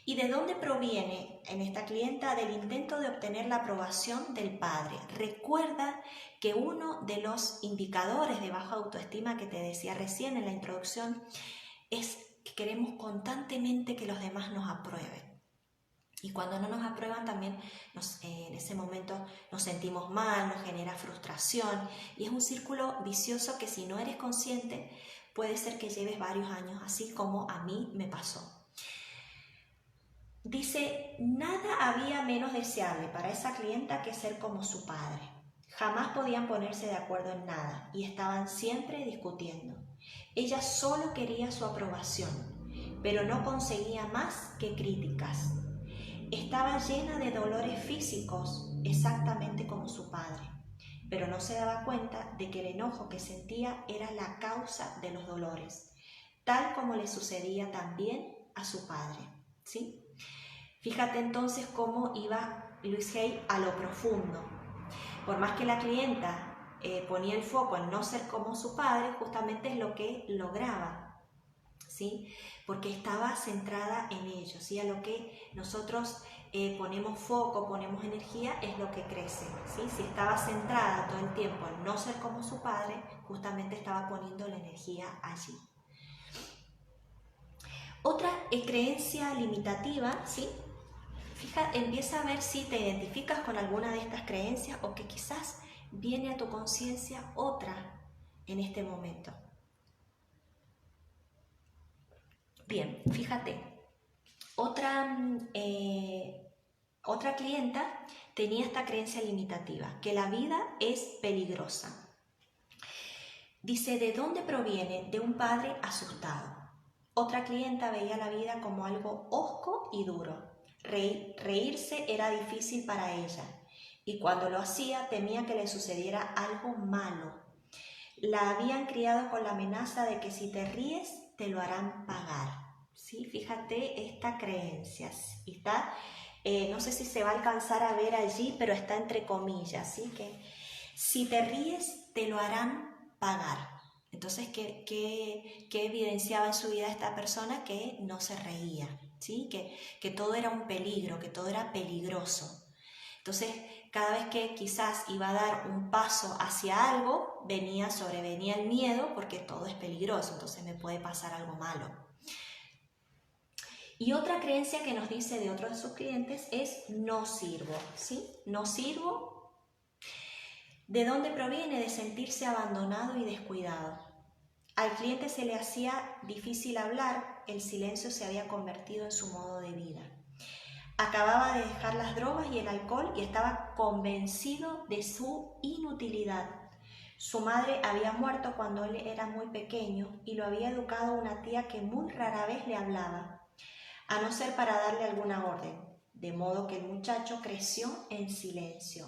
¿Y de dónde proviene en esta clienta? Del intento de obtener la aprobación del padre. Recuerda que uno de los indicadores de baja autoestima que te decía recién en la introducción es que queremos constantemente que los demás nos aprueben. Y cuando no nos aprueban también en ese momento nos sentimos mal, nos genera frustración y es un círculo vicioso que si no eres consciente puede ser que lleves varios años así, como a mí me pasó. Dice, nada había menos deseable para esa clienta que ser como su padre. Jamás podían ponerse de acuerdo en nada y estaban siempre discutiendo. Ella solo quería su aprobación, pero no conseguía más que críticas. Estaba llena de dolores físicos, exactamente como su padre, pero no se daba cuenta de que el enojo que sentía era la causa de los dolores, tal como le sucedía también a su padre, ¿sí? Fíjate entonces cómo iba Luis Hay a lo profundo. Por más que la clienta ponía el foco en no ser como su padre, justamente es lo que lograba, ¿sí? Porque estaba centrada en ello, ¿sí? A lo que nosotros ponemos foco, ponemos energía, es lo que crece, ¿sí? Si estaba centrada todo el tiempo en no ser como su padre, justamente estaba poniendo la energía allí. Otra creencia limitativa, ¿sí? Empieza a ver si te identificas con alguna de estas creencias o que quizás viene a tu conciencia otra en este momento. Bien, fíjate, otra clienta tenía esta creencia limitativa, que la vida es peligrosa. Dice, ¿de dónde proviene? De un padre asustado. Otra clienta veía la vida como algo hosco y duro. Reírse era difícil para ella y cuando lo hacía temía que le sucediera algo malo. La habían criado con la amenaza de que si te ríes te lo harán pagar. ¿Sí? Fíjate esta creencia. Está, no sé si se va a alcanzar a ver allí, pero está entre comillas. ¿Sí? Que si te ríes te lo harán pagar. Entonces, ¿qué evidenciaba en su vida esta persona? Que no se reía, ¿sí? Que todo era un peligro, que todo era peligroso. Entonces, cada vez que quizás iba a dar un paso hacia algo, sobrevenía el miedo porque todo es peligroso, entonces me puede pasar algo malo. Y otra creencia que nos dice de otros de sus clientes es no sirvo, ¿sí? No sirvo. ¿De dónde proviene? De sentirse abandonado y descuidado. Al cliente se le hacía difícil hablar, el silencio se había convertido en su modo de vida. Acababa de dejar las drogas y el alcohol y estaba convencido de su inutilidad. Su madre había muerto cuando él era muy pequeño y lo había educado una tía que muy rara vez le hablaba, a no ser para darle alguna orden, de modo que el muchacho creció en silencio.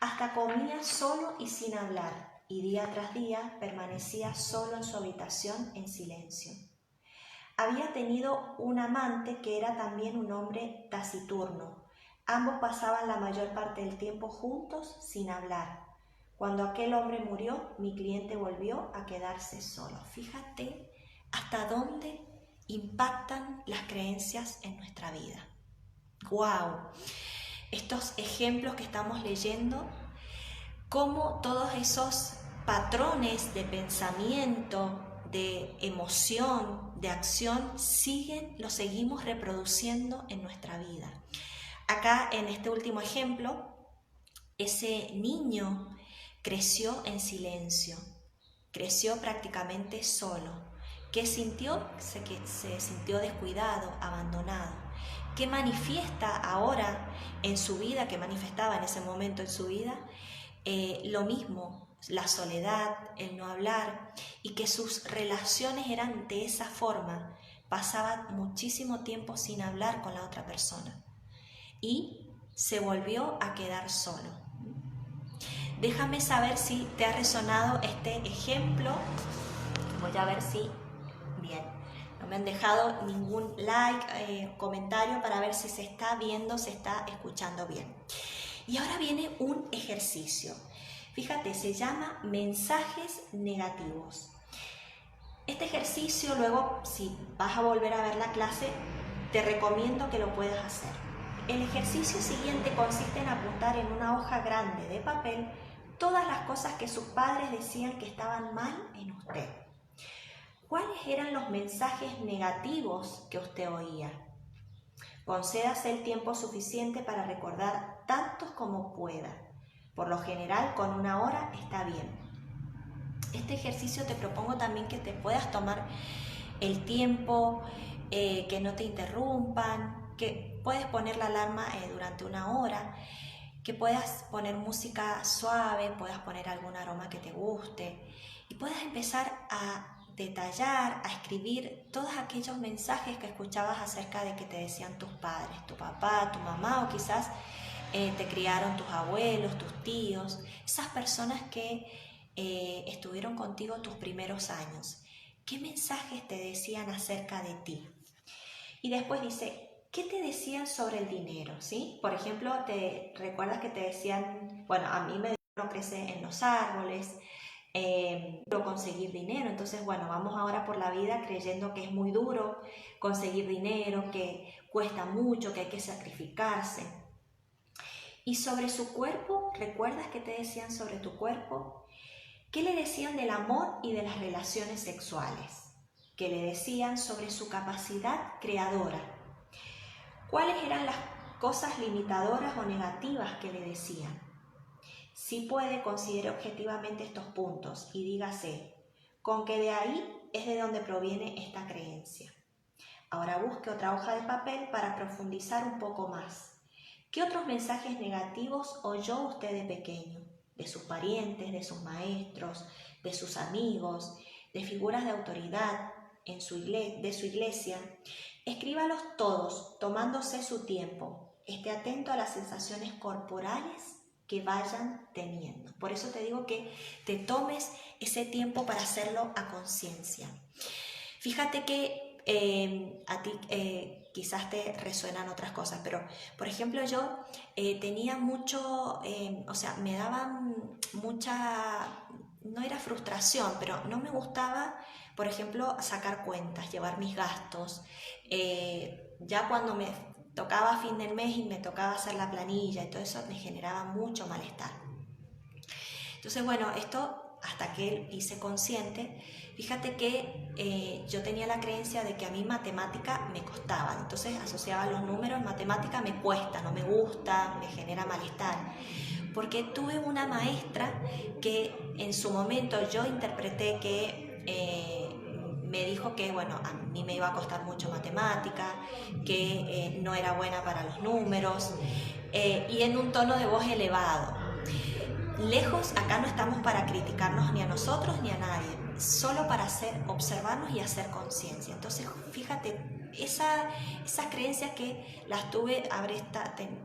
Hasta comía solo y sin hablar, y día tras día permanecía solo en su habitación en silencio. Había tenido un amante que era también un hombre taciturno. Ambos pasaban la mayor parte del tiempo juntos sin hablar. Cuando aquel hombre murió, mi cliente volvió a quedarse solo. Fíjate hasta dónde impactan las creencias en nuestra vida. ¡Wow! Estos ejemplos que estamos leyendo, cómo todos esos patrones de pensamiento, de emoción, de acción, los seguimos reproduciendo en nuestra vida. Acá en este último ejemplo, ese niño creció en silencio, creció prácticamente solo. ¿Qué sintió? Que se sintió descuidado, abandonado. ¿Qué manifiesta ahora en su vida? ¿Qué manifestaba en ese momento en su vida? Lo mismo, la soledad, el no hablar, y que sus relaciones eran de esa forma. Pasaba muchísimo tiempo sin hablar con la otra persona y se volvió a quedar solo. Déjame saber si te ha resonado este ejemplo. Voy a ver si... Bien, no me han dejado ningún like, comentario para ver si se está viendo, se está escuchando bien. Y ahora viene un ejercicio. Fíjate, se llama mensajes negativos. Este ejercicio luego, si vas a volver a ver la clase, te recomiendo que lo puedas hacer. El ejercicio siguiente consiste en apuntar en una hoja grande de papel todas las cosas que sus padres decían que estaban mal en usted. ¿Cuáles eran los mensajes negativos que usted oía? Concédase el tiempo suficiente para recordar tantos como pueda. Por lo general, con 1 hora está bien. Este ejercicio te propongo también que te puedas tomar el tiempo, que no te interrumpan, que puedes poner la alarma durante 1 hora, que puedas poner música suave, puedas poner algún aroma que te guste y puedas empezar a detallar, a escribir todos aquellos mensajes que escuchabas acerca de que te decían tus padres, tu papá, tu mamá, o quizás te criaron tus abuelos, tus tíos, esas personas que estuvieron contigo tus primeros años. ¿Qué mensajes te decían acerca de ti? Y después dice, ¿qué te decían sobre el dinero? ¿Sí? Por ejemplo, ¿te recuerdas que te decían, bueno, a mí me dijeron no crece en los árboles, conseguir dinero? Entonces, bueno, vamos ahora por la vida creyendo que es muy duro conseguir dinero, que cuesta mucho, que hay que sacrificarse. Y sobre su cuerpo, ¿recuerdas qué te decían sobre tu cuerpo? ¿Qué le decían del amor y de las relaciones sexuales? ¿Qué le decían sobre su capacidad creadora? ¿Cuáles eran las cosas limitadoras o negativas que le decían? Si puede, considere objetivamente estos puntos y dígase, con que de ahí es de donde proviene esta creencia. Ahora busque otra hoja de papel para profundizar un poco más. ¿Qué otros mensajes negativos oyó usted de pequeño? De sus parientes, de sus maestros, de sus amigos, de figuras de autoridad de su iglesia. Escríbalos todos, tomándose su tiempo. Esté atento a las sensaciones corporales que vayan teniendo. Por eso te digo que te tomes ese tiempo para hacerlo a conciencia. Fíjate que a ti quizás te resuenan otras cosas, pero por ejemplo yo tenía mucho, me daban mucha no era frustración, pero no me gustaba, por ejemplo, sacar cuentas, llevar mis gastos. Ya cuando me tocaba fin del mes y me tocaba hacer la planilla y todo eso, me generaba mucho malestar. Entonces, bueno, esto hasta que hice consciente, fíjate que yo tenía la creencia de que a mí matemática me costaba, entonces asociaba los números, matemática me cuesta, no me gusta, me genera malestar, porque tuve una maestra que en su momento yo interpreté que me dijo que, bueno, a mí me iba a costar mucho matemática, que no era buena para los números, y en un tono de voz elevado. Lejos, acá no estamos para criticarnos ni a nosotros ni a nadie, solo para observarnos y hacer conciencia. Entonces, fíjate, esas creencias que las tuve, habré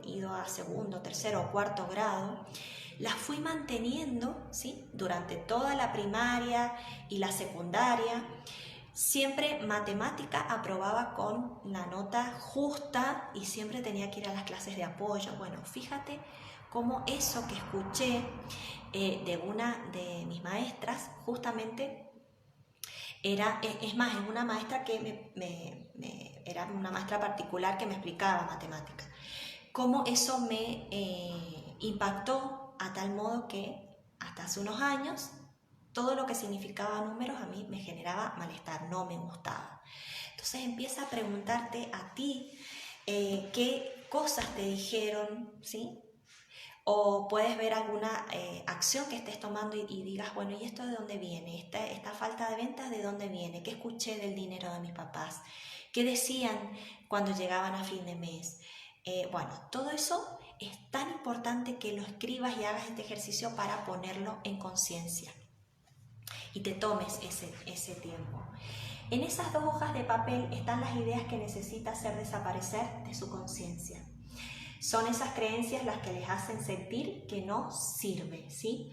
ido a segundo, tercero o cuarto grado, las fui manteniendo, ¿sí?, durante toda la primaria y la secundaria. Siempre matemática aprobaba con la nota justa y siempre tenía que ir a las clases de apoyo. Bueno, fíjate cómo eso que escuché de una de mis maestras justamente es más, es una maestra que era una maestra particular que me explicaba matemática. Cómo eso me impactó a tal modo que hasta hace unos años todo lo que significaba números a mí me generaba malestar, no me gustaba. Entonces empieza a preguntarte a ti qué cosas te dijeron, ¿sí? O puedes ver alguna acción que estés tomando y digas, bueno, ¿y esto de dónde viene? Esta falta de ventas, ¿de dónde viene? ¿Qué escuché del dinero de mis papás? ¿Qué decían cuando llegaban a fin de mes? Bueno, todo eso es tan importante que lo escribas y hagas este ejercicio para ponerlo en conciencia y te tomes ese tiempo. En esas 2 hojas de papel están las ideas que necesita hacer desaparecer de su conciencia. Son esas creencias las que les hacen sentir que no sirve, ¿sí?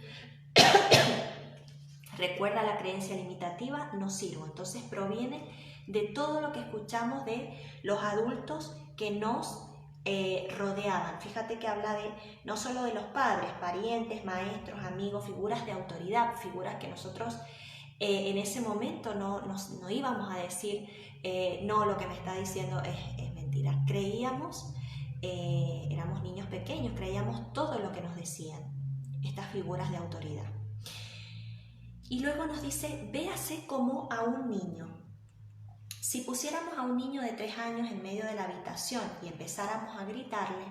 Recuerda, la creencia limitativa, no sirvo. Entonces proviene de todo lo que escuchamos de los adultos que nos rodeaban. Fíjate que habla de no solo de los padres, parientes, maestros, amigos, figuras de autoridad, figuras que nosotros en ese momento no íbamos a decir no, lo que me está diciendo es mentira. Creíamos, éramos niños pequeños, creíamos todo lo que nos decían estas figuras de autoridad. Y luego nos dice, véase como a un niño. Si pusiéramos a un niño de 3 años en medio de la habitación y empezáramos a gritarle,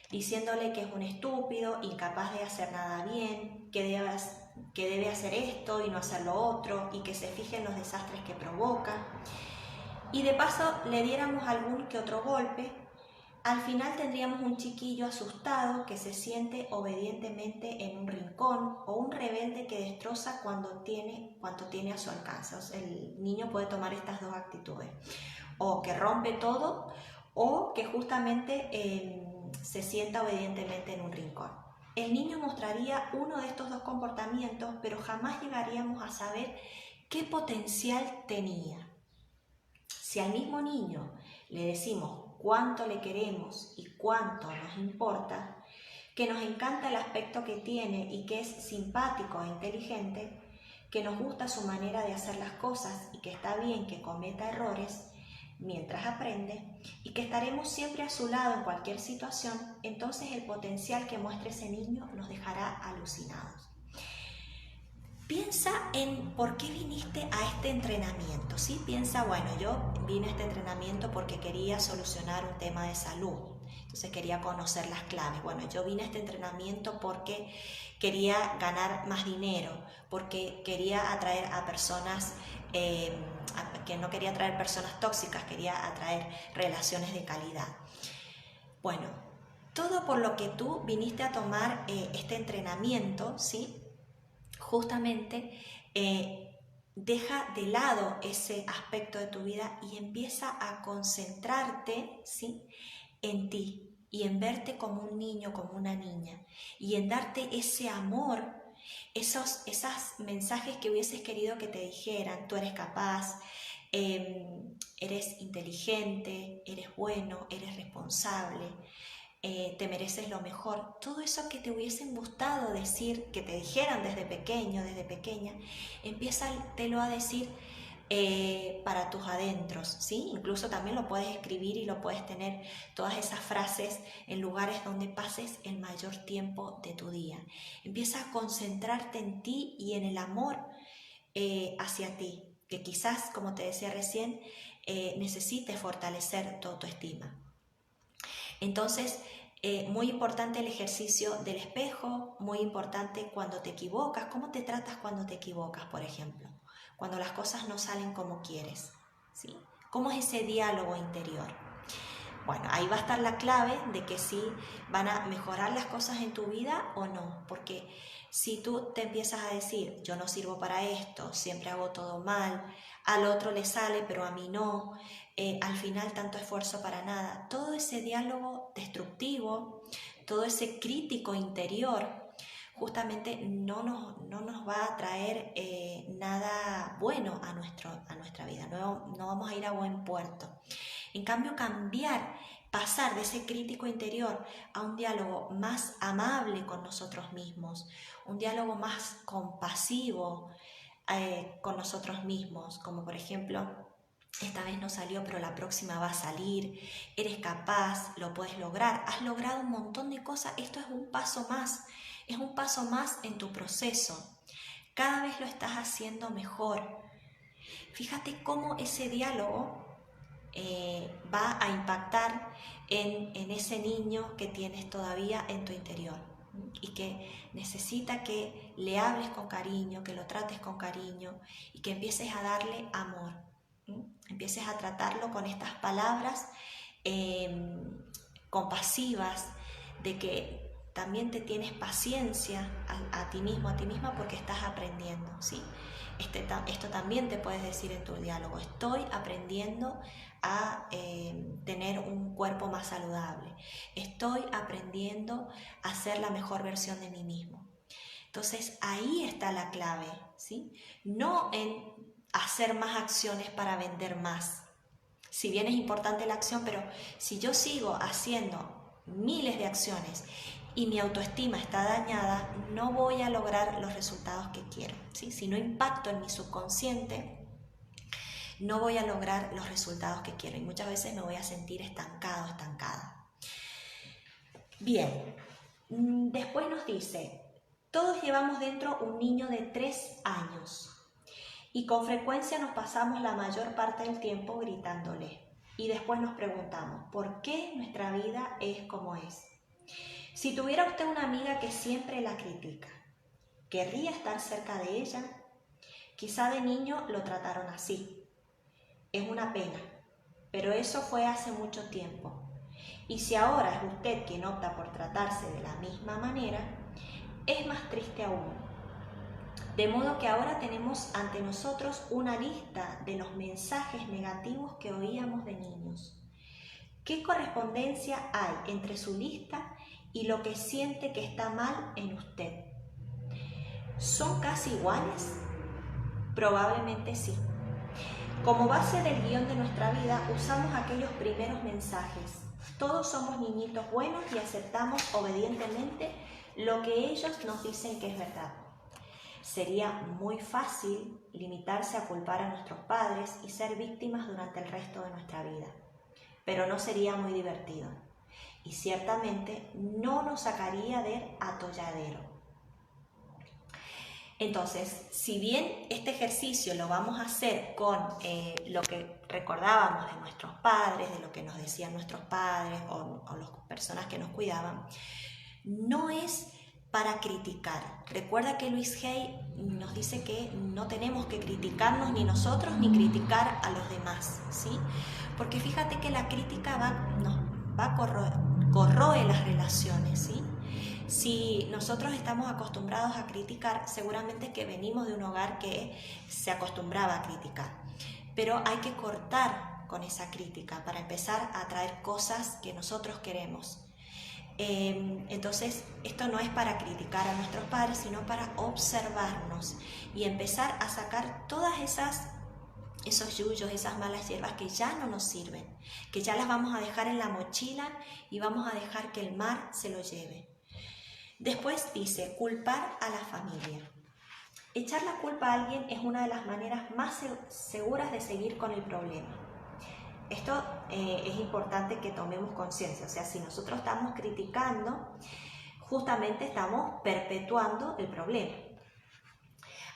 diciéndole que es un estúpido, incapaz de hacer nada bien, que debe hacer esto y no hacer lo otro, y que se fije en los desastres que provoca, y de paso le diéramos algún que otro golpe, al final tendríamos un chiquillo asustado que se siente obedientemente en un rincón, o un rebelde que destroza cuanto tiene a su alcance. O sea, el niño puede tomar estas 2 actitudes, o que rompe todo, o que justamente se sienta obedientemente en un rincón. El niño mostraría uno de estos 2 comportamientos, pero jamás llegaríamos a saber qué potencial tenía. Si al mismo niño le decimos cuánto le queremos y cuánto nos importa, que nos encanta el aspecto que tiene y que es simpático e inteligente, que nos gusta su manera de hacer las cosas y que está bien que cometa errores mientras aprende, y que estaremos siempre a su lado en cualquier situación, entonces el potencial que muestre ese niño nos dejará alucinados. Piensa en por qué viniste a este entrenamiento, ¿sí? Piensa, bueno, yo vine a este entrenamiento porque quería solucionar un tema de salud, entonces quería conocer las claves. Bueno, yo vine a este entrenamiento porque quería ganar más dinero, porque quería atraer a personas, que no quería atraer personas tóxicas, quería atraer relaciones de calidad. Bueno, todo por lo que tú viniste a tomar este entrenamiento, ¿sí? Justamente deja de lado ese aspecto de tu vida y empieza a concentrarte, ¿sí?, en ti y en verte como un niño, como una niña, y en darte ese amor, esos mensajes que hubieses querido que te dijeran: tú eres capaz, eres inteligente, eres bueno, eres responsable, te mereces lo mejor. Todo eso que te hubiesen gustado decir, que te dijeran desde pequeño, desde pequeña, empiézatelo a decir para tus adentros, ¿sí? Incluso también lo puedes escribir y lo puedes tener todas esas frases en lugares donde pases el mayor tiempo de tu día. Empieza a concentrarte en ti y en el amor hacia ti, que quizás, como te decía recién, necesites fortalecer tu autoestima. Entonces, muy importante el ejercicio del espejo, muy importante cuando te equivocas, cómo te tratas cuando te equivocas, por ejemplo, cuando las cosas no salen como quieres, ¿sí? ¿Cómo es ese diálogo interior? Bueno, ahí va a estar la clave de que si van a mejorar las cosas en tu vida o no, porque si tú te empiezas a decir, yo no sirvo para esto, siempre hago todo mal, al otro le sale pero a mí no, al final tanto esfuerzo para nada, todo ese diálogo destructivo, todo ese crítico interior, justamente no nos va a traer nada bueno a nuestra vida, no vamos a ir a buen puerto. En cambio, pasar de ese crítico interior a un diálogo más amable con nosotros mismos, un diálogo más compasivo con nosotros mismos, como por ejemplo, esta vez no salió, pero la próxima va a salir, eres capaz, lo puedes lograr, has logrado un montón de cosas, esto es un paso más en tu proceso, cada vez lo estás haciendo mejor. Fíjate cómo ese diálogo va a impactar en ese niño que tienes todavía en tu interior y que necesita que le hables con cariño, que lo trates con cariño y que empieces a darle amor, empieces a tratarlo con estas palabras compasivas, de que también te tienes paciencia a ti mismo, a ti misma, porque estás aprendiendo, ¿sí? Esto también te puedes decir en tu diálogo, estoy aprendiendo a tener un cuerpo más saludable, estoy aprendiendo a ser la mejor versión de mí mismo. Entonces ahí está la clave, ¿sí? No en hacer más acciones para vender más. Si bien es importante la acción, pero si yo sigo haciendo miles de acciones y mi autoestima está dañada, no voy a lograr los resultados que quiero, ¿sí? Si no impacto en mi subconsciente, no voy a lograr los resultados que quiero y muchas veces me voy a sentir estancado, estancada. Bien, después nos dice, todos llevamos dentro un niño de 3 años y con frecuencia nos pasamos la mayor parte del tiempo gritándole y después nos preguntamos, ¿por qué nuestra vida es como es? Si tuviera usted una amiga que siempre la critica, ¿querría estar cerca de ella? Quizá de niño lo trataron así. Es una pena, pero eso fue hace mucho tiempo. Y si ahora es usted quien opta por tratarse de la misma manera, es más triste aún. De modo que ahora tenemos ante nosotros una lista de los mensajes negativos que oíamos de niños. ¿Qué correspondencia hay entre su lista y lo que siente que está mal en usted? ¿Son casi iguales? Probablemente sí. Como base del guión de nuestra vida usamos aquellos primeros mensajes. Todos somos niñitos buenos y aceptamos obedientemente lo que ellos nos dicen que es verdad. Sería muy fácil limitarse a culpar a nuestros padres y ser víctimas durante el resto de nuestra vida, pero no sería muy divertido y ciertamente no nos sacaría del atolladero. Entonces, si bien este ejercicio lo vamos a hacer con lo que recordábamos de nuestros padres, de lo que nos decían nuestros padres o las personas que nos cuidaban, no es para criticar. Recuerda que Louise Hay nos dice que no tenemos que criticarnos ni nosotros ni criticar a los demás, ¿sí? Porque fíjate que la crítica corroe las relaciones, ¿sí? Si nosotros estamos acostumbrados a criticar, seguramente que venimos de un hogar que se acostumbraba a criticar. Pero hay que cortar con esa crítica para empezar a traer cosas que nosotros queremos. Entonces, esto no es para criticar a nuestros padres, sino para observarnos y empezar a sacar todas esas esos yuyos, esas malas hierbas que ya no nos sirven, que ya las vamos a dejar en la mochila y vamos a dejar que el mar se lo lleve. Después dice, culpar a la familia. Echar la culpa a alguien es una de las maneras más seguras de seguir con el problema. Esto es importante que tomemos conciencia, o sea, si nosotros estamos criticando, justamente estamos perpetuando el problema.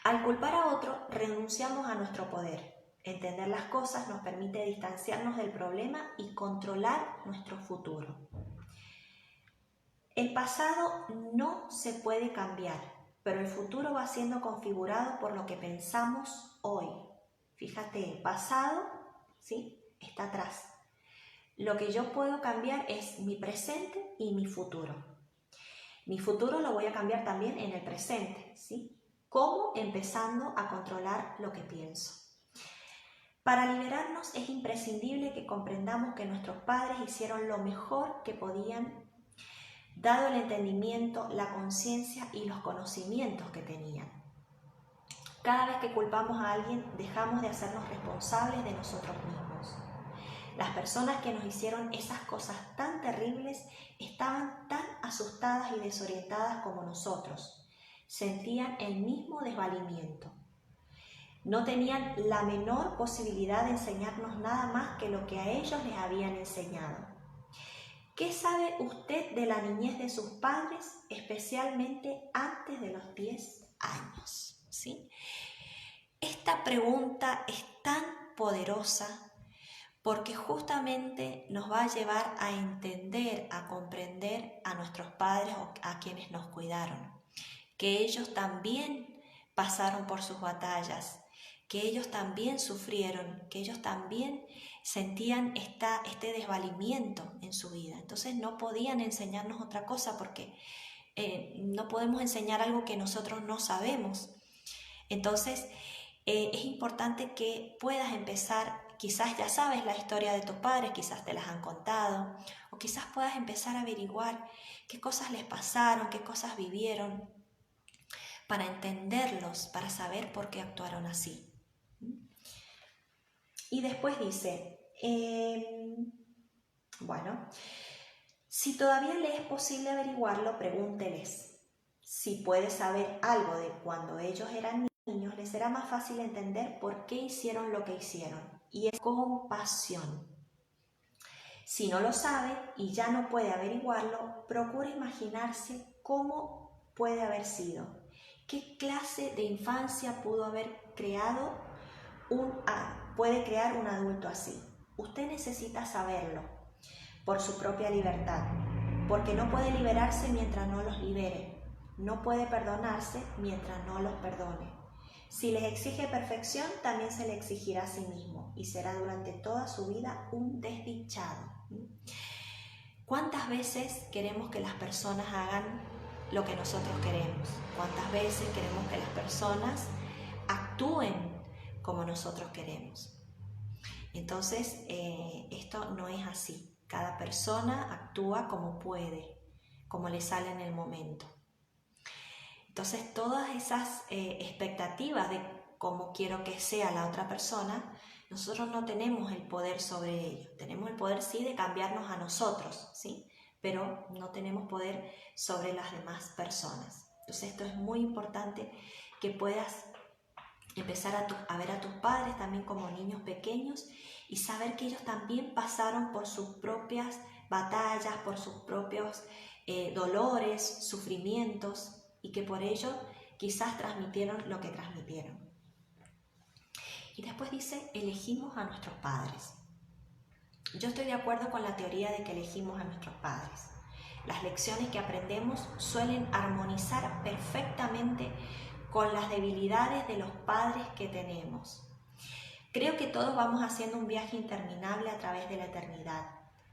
Al culpar a otro, renunciamos a nuestro poder. Entender las cosas nos permite distanciarnos del problema y controlar nuestro futuro. El pasado no se puede cambiar, pero el futuro va siendo configurado por lo que pensamos hoy. Fíjate, el pasado, ¿sí?, está atrás. Lo que yo puedo cambiar es mi presente y mi futuro. Mi futuro lo voy a cambiar también en el presente, ¿sí? ¿Cómo? Empezando a controlar lo que pienso. Para liberarnos es imprescindible que comprendamos que nuestros padres hicieron lo mejor que podían, dado el entendimiento, la conciencia y los conocimientos que tenían. Cada vez que culpamos a alguien, dejamos de hacernos responsables de nosotros mismos. Las personas que nos hicieron esas cosas tan terribles estaban tan asustadas y desorientadas como nosotros. Sentían el mismo desvalimiento. No tenían la menor posibilidad de enseñarnos nada más que lo que a ellos les habían enseñado. ¿Qué sabe usted de la niñez de sus padres, especialmente antes de los 10 años? ¿Sí? Esta pregunta es tan poderosa porque justamente nos va a llevar a entender, a comprender a nuestros padres o a quienes nos cuidaron, que ellos también pasaron por sus batallas, que ellos también sufrieron, que ellos también sentían este desvalimiento en su vida. Entonces no podían enseñarnos otra cosa porque no podemos enseñar algo que nosotros no sabemos. Entonces es importante que puedas empezar, quizás ya sabes la historia de tus padres, quizás te las han contado, o quizás puedas empezar a averiguar qué cosas les pasaron, qué cosas vivieron, para entenderlos, para saber por qué actuaron así. Y después dice, bueno, si todavía le es posible averiguarlo, pregúnteles. Si puede saber algo de cuando ellos eran niños, les será más fácil entender por qué hicieron lo que hicieron. Y es compasión. Si no lo sabe y ya no puede averiguarlo, procure imaginarse cómo puede haber sido. ¿Qué clase de infancia puede crear un adulto así? Usted necesita saberlo por su propia libertad, porque no puede liberarse mientras no los libere, no puede perdonarse mientras no los perdone. Si les exige perfección, también se le exigirá a sí mismo y será durante toda su vida un desdichado. ¿Cuántas veces queremos que las personas hagan lo que nosotros queremos? ¿Cuántas veces queremos que las personas actúen como nosotros queremos? Entonces, esto no es así. Cada persona actúa como puede, como le sale en el momento. Entonces, todas esas expectativas de cómo quiero que sea la otra persona, nosotros no tenemos el poder sobre ello. Tenemos el poder, sí, de cambiarnos a nosotros, ¿sí? Pero no tenemos poder sobre las demás personas. Entonces, esto es muy importante que puedas empezar a ver a tus padres también como niños pequeños y saber que ellos también pasaron por sus propias batallas, por sus propios dolores, sufrimientos, y que por ello quizás transmitieron lo que transmitieron. Y después dice, elegimos a nuestros padres. Yo estoy de acuerdo con la teoría de que elegimos a nuestros padres. Las lecciones que aprendemos suelen armonizar perfectamente con las debilidades de los padres que tenemos. Creo que todos vamos haciendo un viaje interminable a través de la eternidad.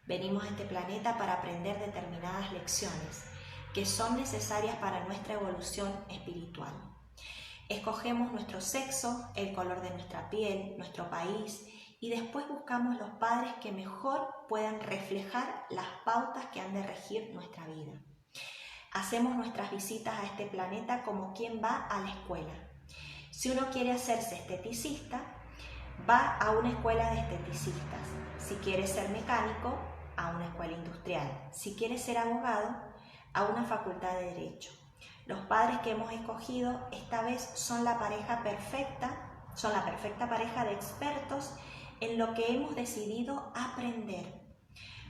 Venimos a este planeta para aprender determinadas lecciones que son necesarias para nuestra evolución espiritual. Escogemos nuestro sexo, el color de nuestra piel, nuestro país y después buscamos los padres que mejor puedan reflejar las pautas que han de regir nuestra vida. Hacemos nuestras visitas a este planeta como quien va a la escuela. Si uno quiere hacerse esteticista, va a una escuela de esteticistas. Si quiere ser mecánico, a una escuela industrial. Si quiere ser abogado, a una facultad de Derecho. Los padres que hemos escogido esta vez son la pareja perfecta, son la perfecta pareja de expertos en lo que hemos decidido aprender.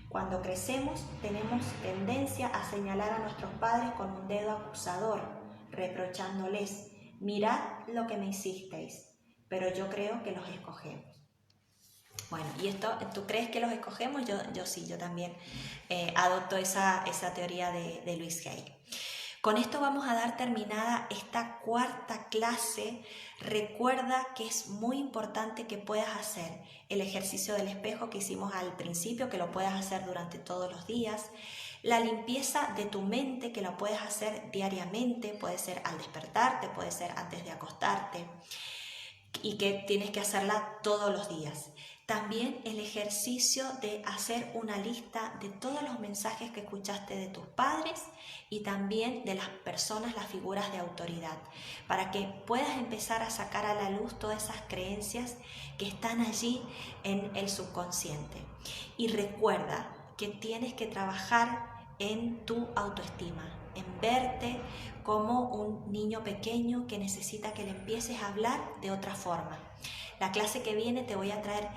Cuando crecemos tenemos tendencia a señalar a nuestros padres con un dedo acusador, reprochándoles: mirad lo que me hicisteis, pero yo creo que los escogemos. Bueno, y esto, ¿tú crees que los escogemos? Yo sí, yo también adopto esa teoría de Louise Hay. Con esto vamos a dar terminada esta cuarta clase. Recuerda que es muy importante que puedas hacer el ejercicio del espejo que hicimos al principio, que lo puedas hacer durante todos los días. La limpieza de tu mente, que lo puedes hacer diariamente, puede ser al despertarte, puede ser antes de acostarte, y que tienes que hacerla todos los días. También el ejercicio de hacer una lista de todos los mensajes que escuchaste de tus padres y también de las personas, las figuras de autoridad, para que puedas empezar a sacar a la luz todas esas creencias que están allí en el subconsciente. Y recuerda que tienes que trabajar en tu autoestima, en verte como un niño pequeño que necesita que le empieces a hablar de otra forma. La clase que viene te voy a traer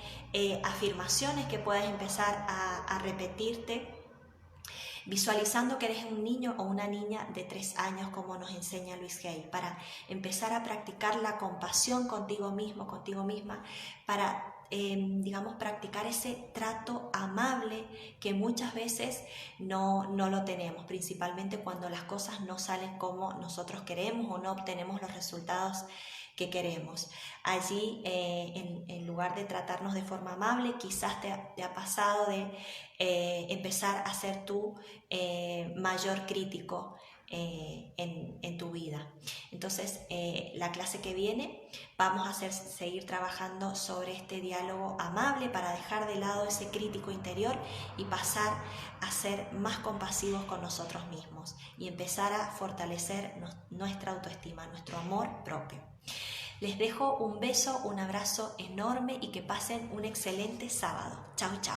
afirmaciones que puedes empezar a repetirte, visualizando que eres un niño o una niña de 3 años, como nos enseña Louise Hay, para empezar a practicar la compasión contigo mismo, contigo misma, para practicar ese trato amable que muchas veces no lo tenemos, principalmente cuando las cosas no salen como nosotros queremos o no obtenemos los resultados que queremos. Allí, en lugar de tratarnos de forma amable, quizás te ha pasado de empezar a ser tú mayor crítico en tu vida. Entonces, la clase que viene vamos a seguir trabajando sobre este diálogo amable para dejar de lado ese crítico interior y pasar a ser más compasivos con nosotros mismos y empezar a fortalecer nuestra autoestima, nuestro amor propio. Les dejo un beso, un abrazo enorme y que pasen un excelente sábado. Chao, chao.